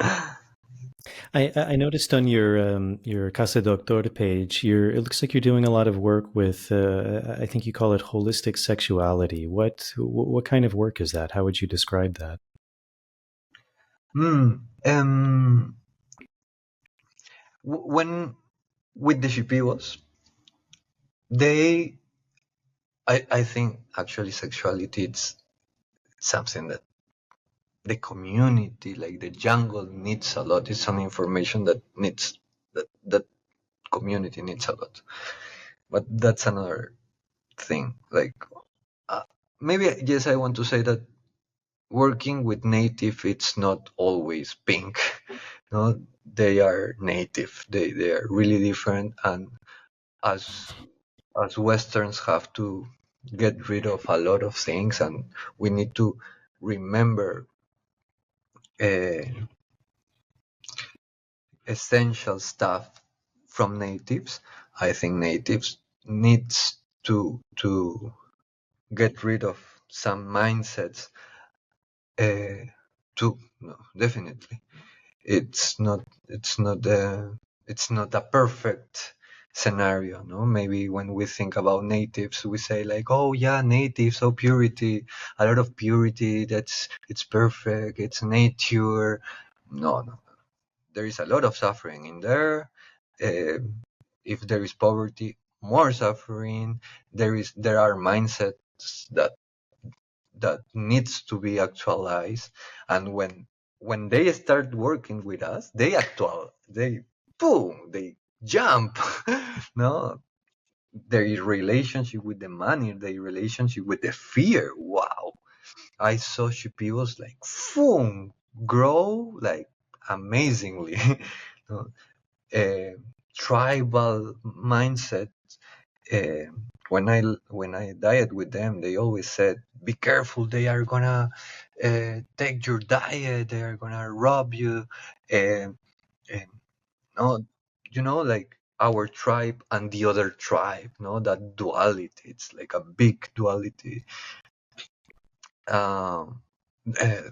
I noticed on your Casa Doctor page, it looks like you're doing a lot of work with I think you call it holistic sexuality. What kind of work is that? How would you describe that? When with the Shipibos, they I think actually sexuality it's something that the community, like the jungle, needs a lot. It's some information that community needs a lot. But that's another thing. Like uh, maybe yes, I want to say that working with native, it's not always pink. No, they are native. They are really different, and as Westerns have to get rid of a lot of things, and we need to remember uh, essential stuff from natives. I think natives needs to get rid of some mindsets. Too, no, definitely, it's not a perfect scenario. No, maybe when we think about natives, we say like, oh yeah, natives, oh purity, a lot of purity. It's perfect. It's nature. No, there is a lot of suffering in there. If there is poverty, more suffering. There are mindsets that needs to be actualized, and when they start working with us, they boom, they jump. No, their relationship with the money, their relationship with the fear. Wow, I saw Shipibos like boom grow like amazingly. No? Tribal mindset. uh, when I diet with them, they always said, "Be careful! They are gonna take your diet. They are gonna rob you." And and no, like our tribe and the other tribe. No, that duality. It's like a big duality. Um, uh,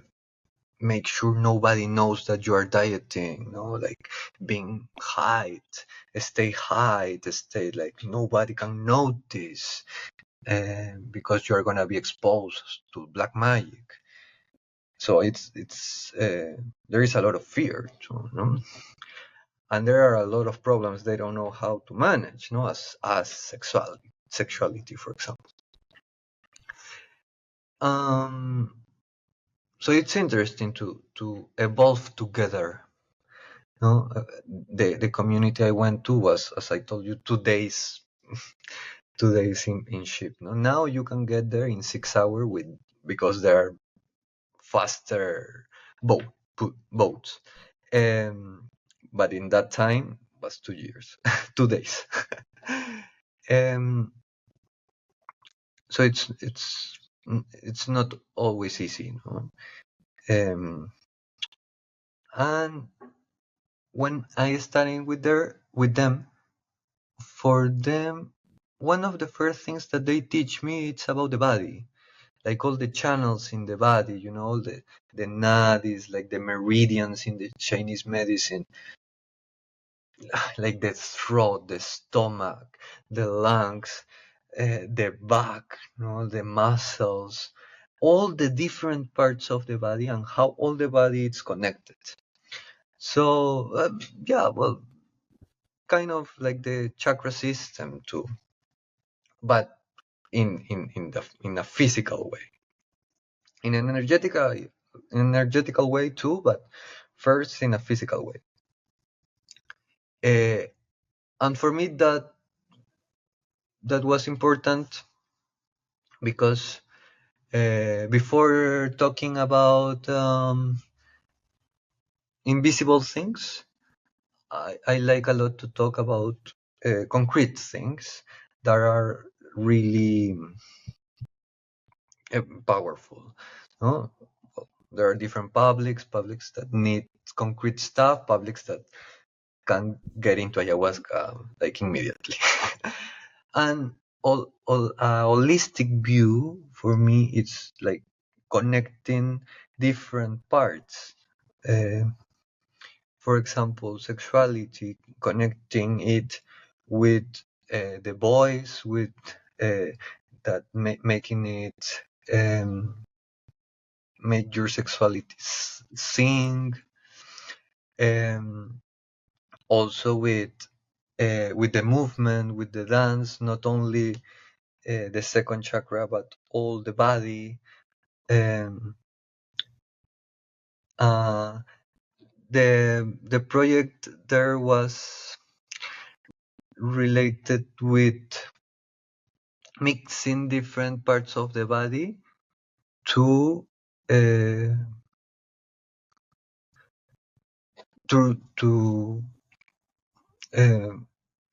make sure nobody knows that you are dieting. Like being stay hide, stay like nobody can notice. Because you are going to be exposed to black magic. So there is a lot of fear too, no? And there are a lot of problems they don't know how to manage, no, as sexuality, for example. Um, so it's interesting to evolve together. No, the community I went to was, as I told you, 2 days, 2 days in ship. No, now you can get there in 6 hours because there are faster boat, boats. But in that time was 2 years, 2 days. um, so it's not always easy, no? And when I started with them, for them, one of the first things that they teach me it's about the body, like all the channels in the body, the nadis, like the meridians in the Chinese medicine, like the throat, the stomach, the lungs, the back, the muscles, all the different parts of the body and how all the body is connected. So yeah, well, kind of like the chakra system too, but in a physical way, in an energetical way too, but first in a physical way. And for me that was important because before talking about invisible things, I like a lot to talk about concrete things that are really powerful. No? There are different publics that need concrete stuff, publics that can get into ayahuasca like immediately. And a holistic view for me, it's like connecting different parts. for example, sexuality, connecting it with the voice, with that making it make your sexuality sing, also with the movement, with the dance, not only the second chakra, but all the body. The project there was related with mixing different parts of the body to to to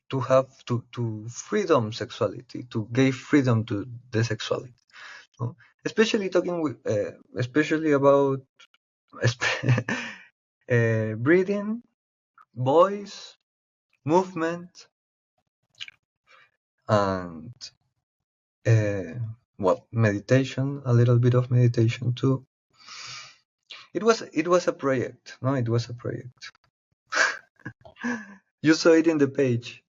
to have to freedom sexuality, to give freedom to the sexuality, no? Especially talking with especially about breathing, voice, movement, and well, meditation, a little bit of meditation too. It was a project, no? It was a project. You saw it in the page.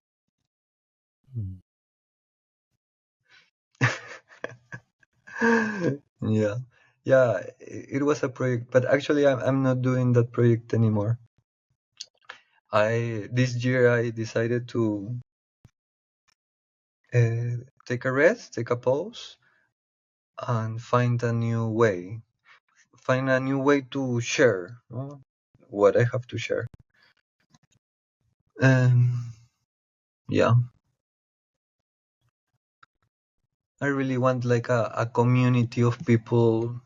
Yeah, it was a project, but actually I'm not doing that project anymore. This year I decided to take a rest, take a pause, and find a new way to share, no? What I have to share. Yeah, I really want like a community of people.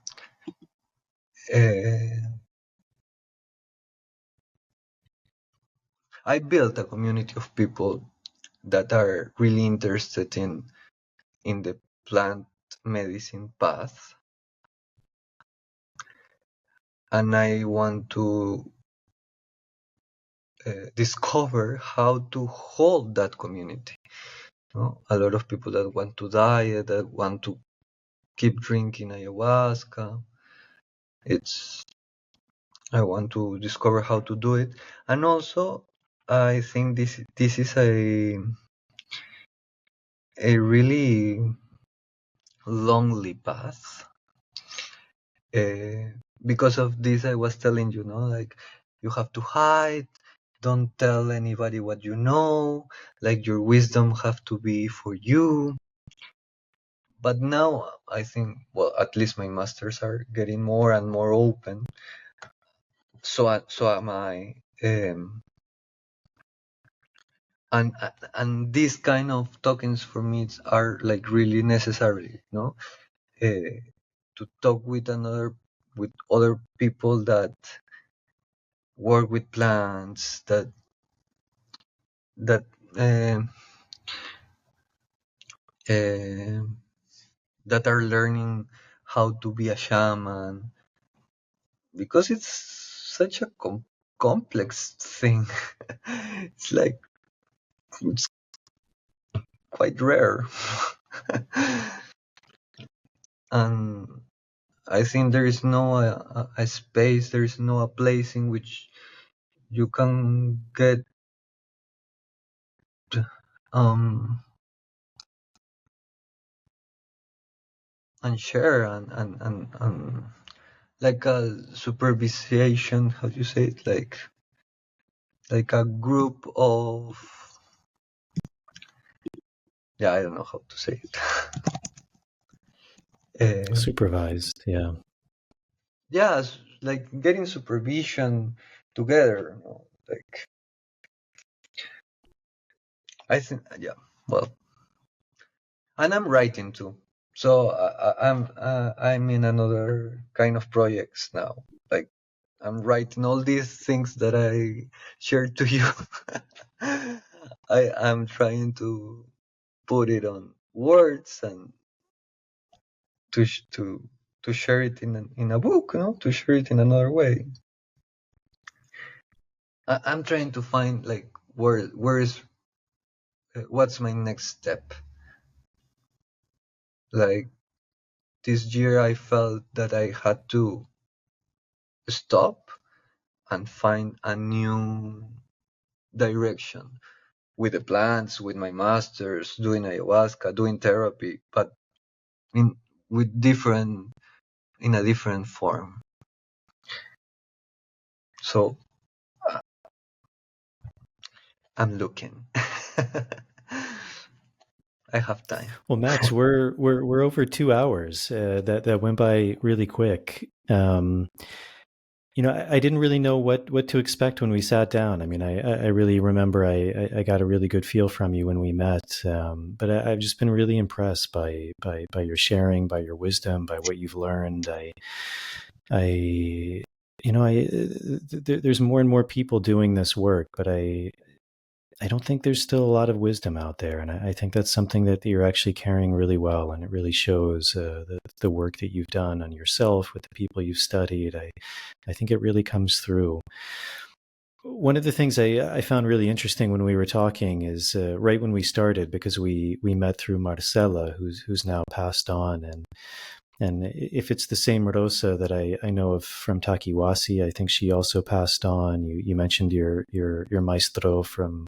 I built a community of people that are really interested in the plant medicine path, and I want to discover how to hold that community. No? A lot of people that want to diet, that want to keep drinking ayahuasca. I want to discover how to do it, and also I think this is a really lonely path. Because of this, I was telling you, no, like you have to hide, don't tell anybody what you know, like your wisdom have to be for you. But now I think, well, at least my masters are getting more and more open. So am I. And these kind of tokens for me are like really necessary, no? To talk with other people that work with plants, that that are learning how to be a shaman, because it's such a complex thing. It's like it's quite rare. And I think there is no a space, there is no a place in which you can get and share and like a supervision, how do you say it, like a group of, I don't know how to say it. Supervised, yeah. Yeah, like getting supervision together, you know? Like I think, well, and I'm writing too, so I'm in another kind of projects now. Like I'm writing all these things that I shared to you. I'm trying to put it on words and to share it in a book, you know, to share it in another way. I'm trying to find like where is what's my next step. Like this year I felt that I had to stop and find a new direction with the plants, with my masters, doing ayahuasca, doing therapy, but in with different in a different form. So I'm looking. I have time. Well, Max, we're over 2 hours. That went by really quick. I didn't really know what to expect when we sat down. I mean, I really remember I got a really good feel from you when we met. But I've just been really impressed by your sharing, by your wisdom, by what you've learned. I there's more and more people doing this work, but I don't think there's still a lot of wisdom out there, and I think that's something that you're actually carrying really well, and it really shows the work that you've done on yourself with the people you've studied. I think it really comes through. One of the things I found really interesting when we were talking is right when we started, because we met through Marcela, who's now passed on, and if it's the same Rosa that I know of from Takiwasi, I think she also passed on. You mentioned your maestro from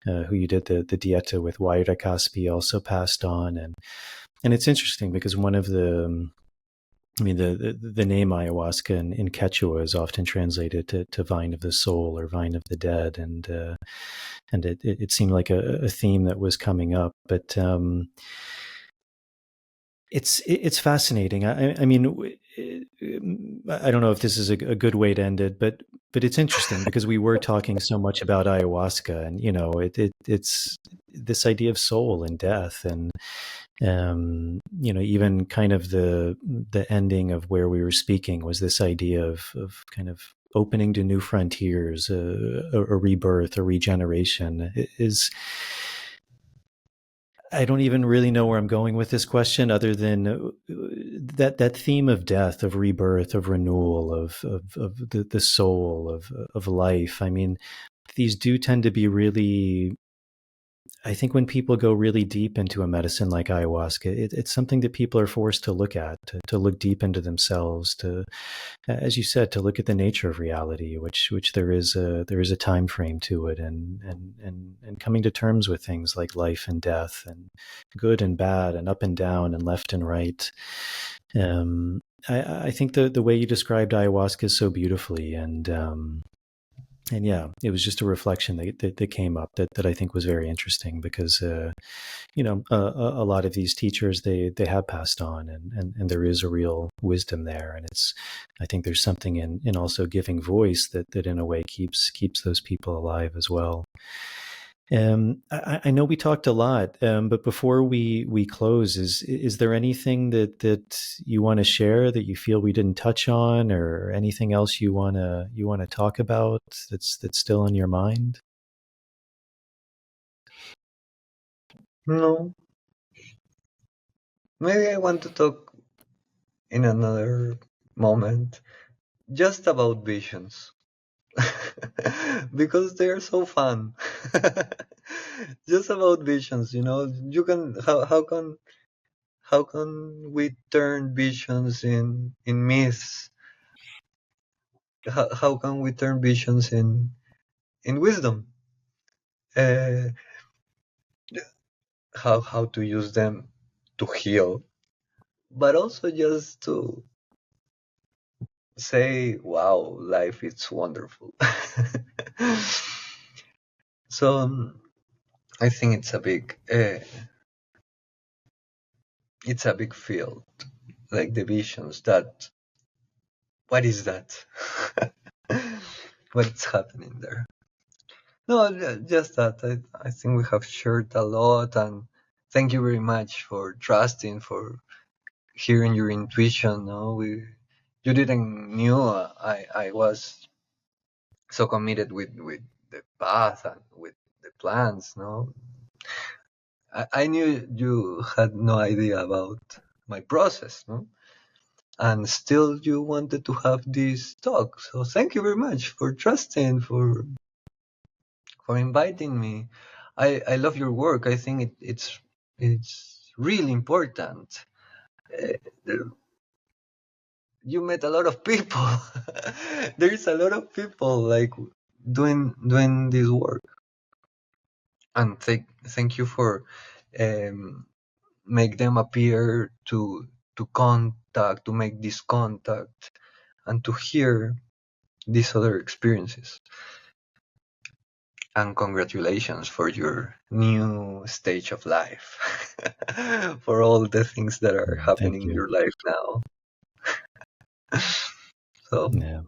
who you did the dieta with, Waira Caspi, also passed on, and it's interesting because one of the the name ayahuasca in Quechua is often translated to vine of the soul or vine of the dead, and it seemed like a theme that was coming up, but it's fascinating. I mean, I don't know if this is a good way to end it, but it's interesting because we were talking so much about ayahuasca, and it's this idea of soul and death, and even kind of the ending of where we were speaking was this idea of kind of opening to new frontiers, a rebirth, a regeneration. I don't even really know where I'm going with this question, other than that theme of death, of rebirth, of renewal, of the soul, of life. I mean, these do tend to be really. I think when people go really deep into a medicine like ayahuasca, it's something that people are forced to look at, to look deep into themselves, to, as you said, to look at the nature of reality, which there is a time frame to it, and coming to terms with things like life and death, and good and bad, and up and down, and left and right. I think the way you described ayahuasca is so beautifully, and yeah, it was just a reflection that came up that I think was very interesting, because a lot of these teachers, they have passed on, and there is a real wisdom there, and I think there's something in also giving voice that in a way keeps those people alive as well. I know we talked a lot, but before we close, is there anything that you want to share that you feel we didn't touch on, or anything else you wanna talk about that's still on your mind? No, maybe I want to talk in another moment just about visions. Because they are so fun. Just about visions, you can how can we turn visions in myths? How can we turn visions in wisdom? Uh, how to use them to heal, but also just to say, "Wow, life is wonderful." So I think it's a big field, like the visions. That what is that? What's happening there? No, just that. I think we have shared a lot, and thank you very much for trusting, for hearing your intuition. No, you didn't knew I was so committed with the path and with the plans. No, I knew you had no idea about my process. No, and still you wanted to have this talk. So thank you very much for trusting, for inviting me. I love your work. I think it's really important. Uh, you met a lot of people. There's a lot of people like doing this work, and thank you for um, make them appear to make this contact and to hear these other experiences. And congratulations for your new stage of life, for all the things that are Thank happening in you. your life now. So Yeah.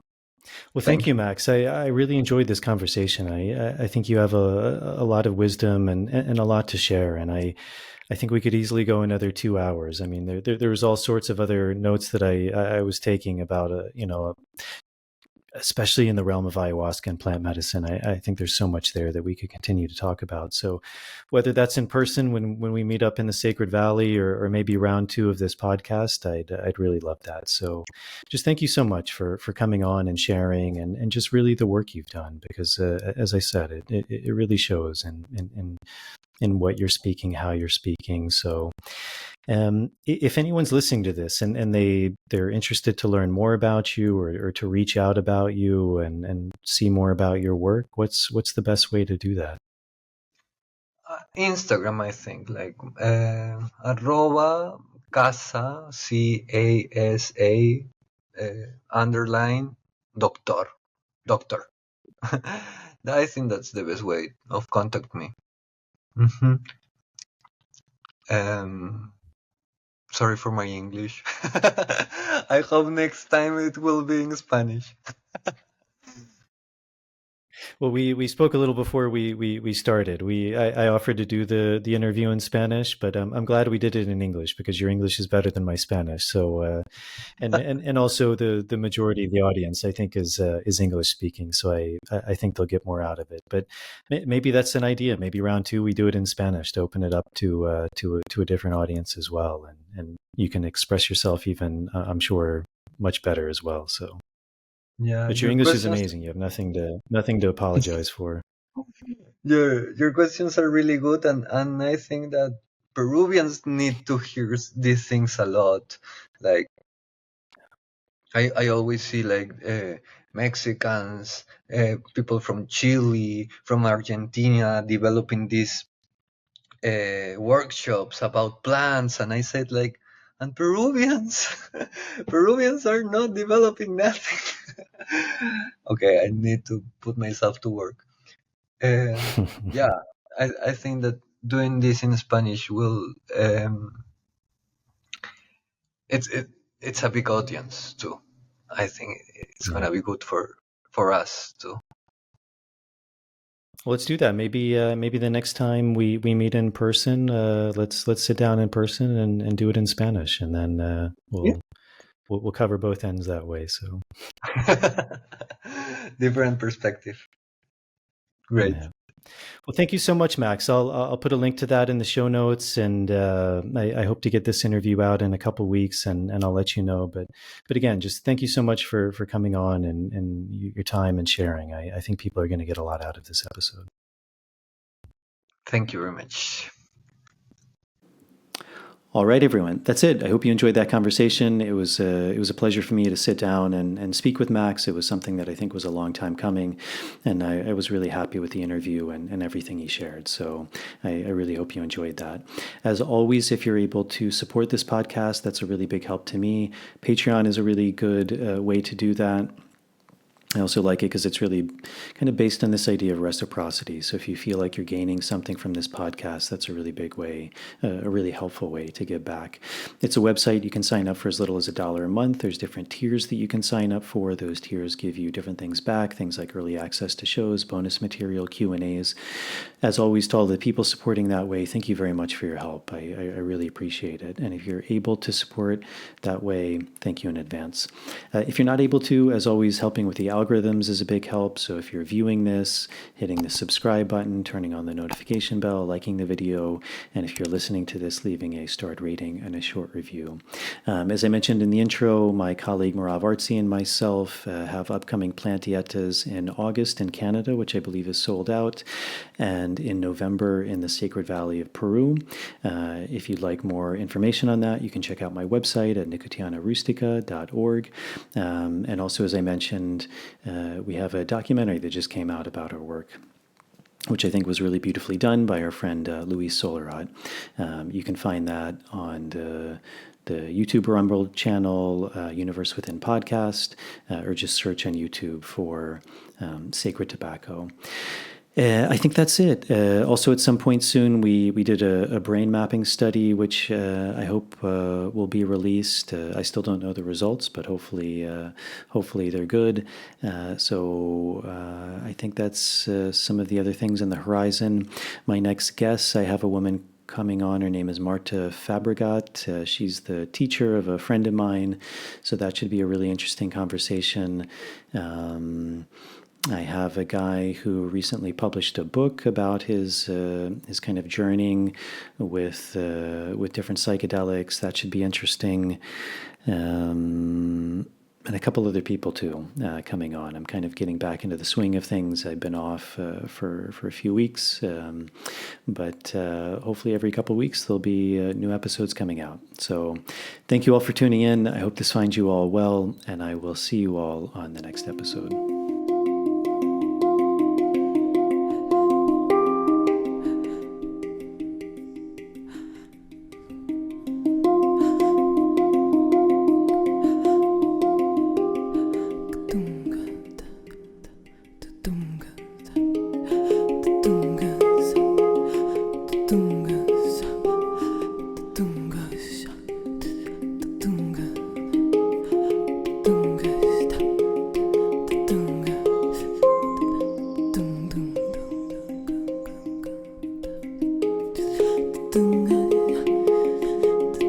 Well, thank thank you, you. Max. I really enjoyed this conversation. I think you have a lot of wisdom and a lot to share. And I think we could easily go another 2 hours. I mean, there was all sorts of other notes that I was taking about, especially in the realm of ayahuasca and plant medicine. I think there's so much there that we could continue to talk about. So whether that's in person when we meet up in the Sacred Valley or maybe round 2 of this podcast, I'd really love that. So just thank you so much for coming on and sharing and just really the work you've done, because as I said, it really shows in what you're speaking, how you're speaking. So if anyone's listening to this and they're interested to learn more about you or to reach out about you and see more about your work, what's the best way to do that? Instagram, I think, like arroba casa, CASA, underline doctor. I think that's the best way of contact me. hmm Um, sorry for my English. I hope next time it will be in Spanish. Well, we spoke a little before we started. I offered to do the interview in Spanish, but I'm glad we did it in English because your English is better than my Spanish. So and also the majority of the audience I think is English speaking, so I think they'll get more out of it. But maybe that's an idea. Maybe round 2 we do it in Spanish to open it up to a different audience as well, and you can express yourself even I'm sure much better as well. So. Yeah, But your your English is questions, amazing. You have nothing to apologize for. your questions are really good, and I think that Peruvians need to hear these things a lot. Like I always see like Mexicans, people from Chile, from Argentina developing these workshops about plants, and I said like, and Peruvians, Peruvians are not developing nothing. Okay, I need to put myself to work. Yeah, I think that doing this in Spanish will it's it's a big audience too. I think it's Yeah. gonna be good for us too. Well, let's do that. Maybe the next time we meet in person, let's sit down in person and do it in Spanish, and then Yeah. we'll cover both ends that way. So Different perspective. Great. yeah. Well, thank you so much, Max. I'll put a link to that in the show notes, and I hope to get this interview out in a couple weeks, and I'll let you know. But again, just thank you so much for coming on and your time and sharing. I think people are going to get a lot out of this episode. Thank you very much. All right, everyone. That's it. I hope you enjoyed that conversation. It was a pleasure for me to sit down and speak with Max. It was something that I think was a long time coming, and I was really happy with the interview and everything he shared. So I really hope you enjoyed that. As always, if you're able to support this podcast, that's a really big help to me. Patreon is a really good way to do that. I also like it because it's really kind of based on this idea of reciprocity. So if you feel like you're gaining something from this podcast, that's a really big way, a really helpful way to give back. It's a website you can sign up for as little as $1 a month. There's different tiers that you can sign up for. Those tiers give you different things back, things like early access to shows, bonus material, Q&As. As always, to all the people supporting that way, thank you very much for your help. I really appreciate it. And if you're able to support that way, thank you in advance. If you're not able to, as always, helping with the algorithms is a big help. So if you're viewing this, hitting the subscribe button, turning on the notification bell, liking the video, and if you're listening to this, leaving a starred rating and a short review. As I mentioned in the intro, my colleague Merav Artzi and myself have upcoming plant dietas in August in Canada, which I believe is sold out, and in November in the Sacred Valley of Peru. If you'd like more information on that, you can check out my website at nicotianarustica.org. And also, as I mentioned, we have a documentary that just came out about our work, which I think was really beautifully done by our friend Luis Solarot. You can find that on the YouTube Rumble channel, Universe Within Podcast, or just search on YouTube for Sacred Tobacco. I think that's it. Also, at some point soon, we did a brain mapping study, which I hope will be released. I still don't know the results, but hopefully they're good. So I think that's some of the other things in the horizon. My next guest, I have a woman coming on. Her name is Marta Fabregat. She's the teacher of a friend of mine, so that should be a really interesting conversation. I have a guy who recently published a book about his kind of journeying with different psychedelics. That should be interesting. And a couple other people too coming on. I'm kind of getting back into the swing of things. I've been off for a few weeks, but hopefully every couple of weeks there'll be new episodes coming out. So thank you all for tuning in. I hope this finds you all well, and I will see you all on the next episode.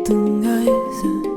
Tunga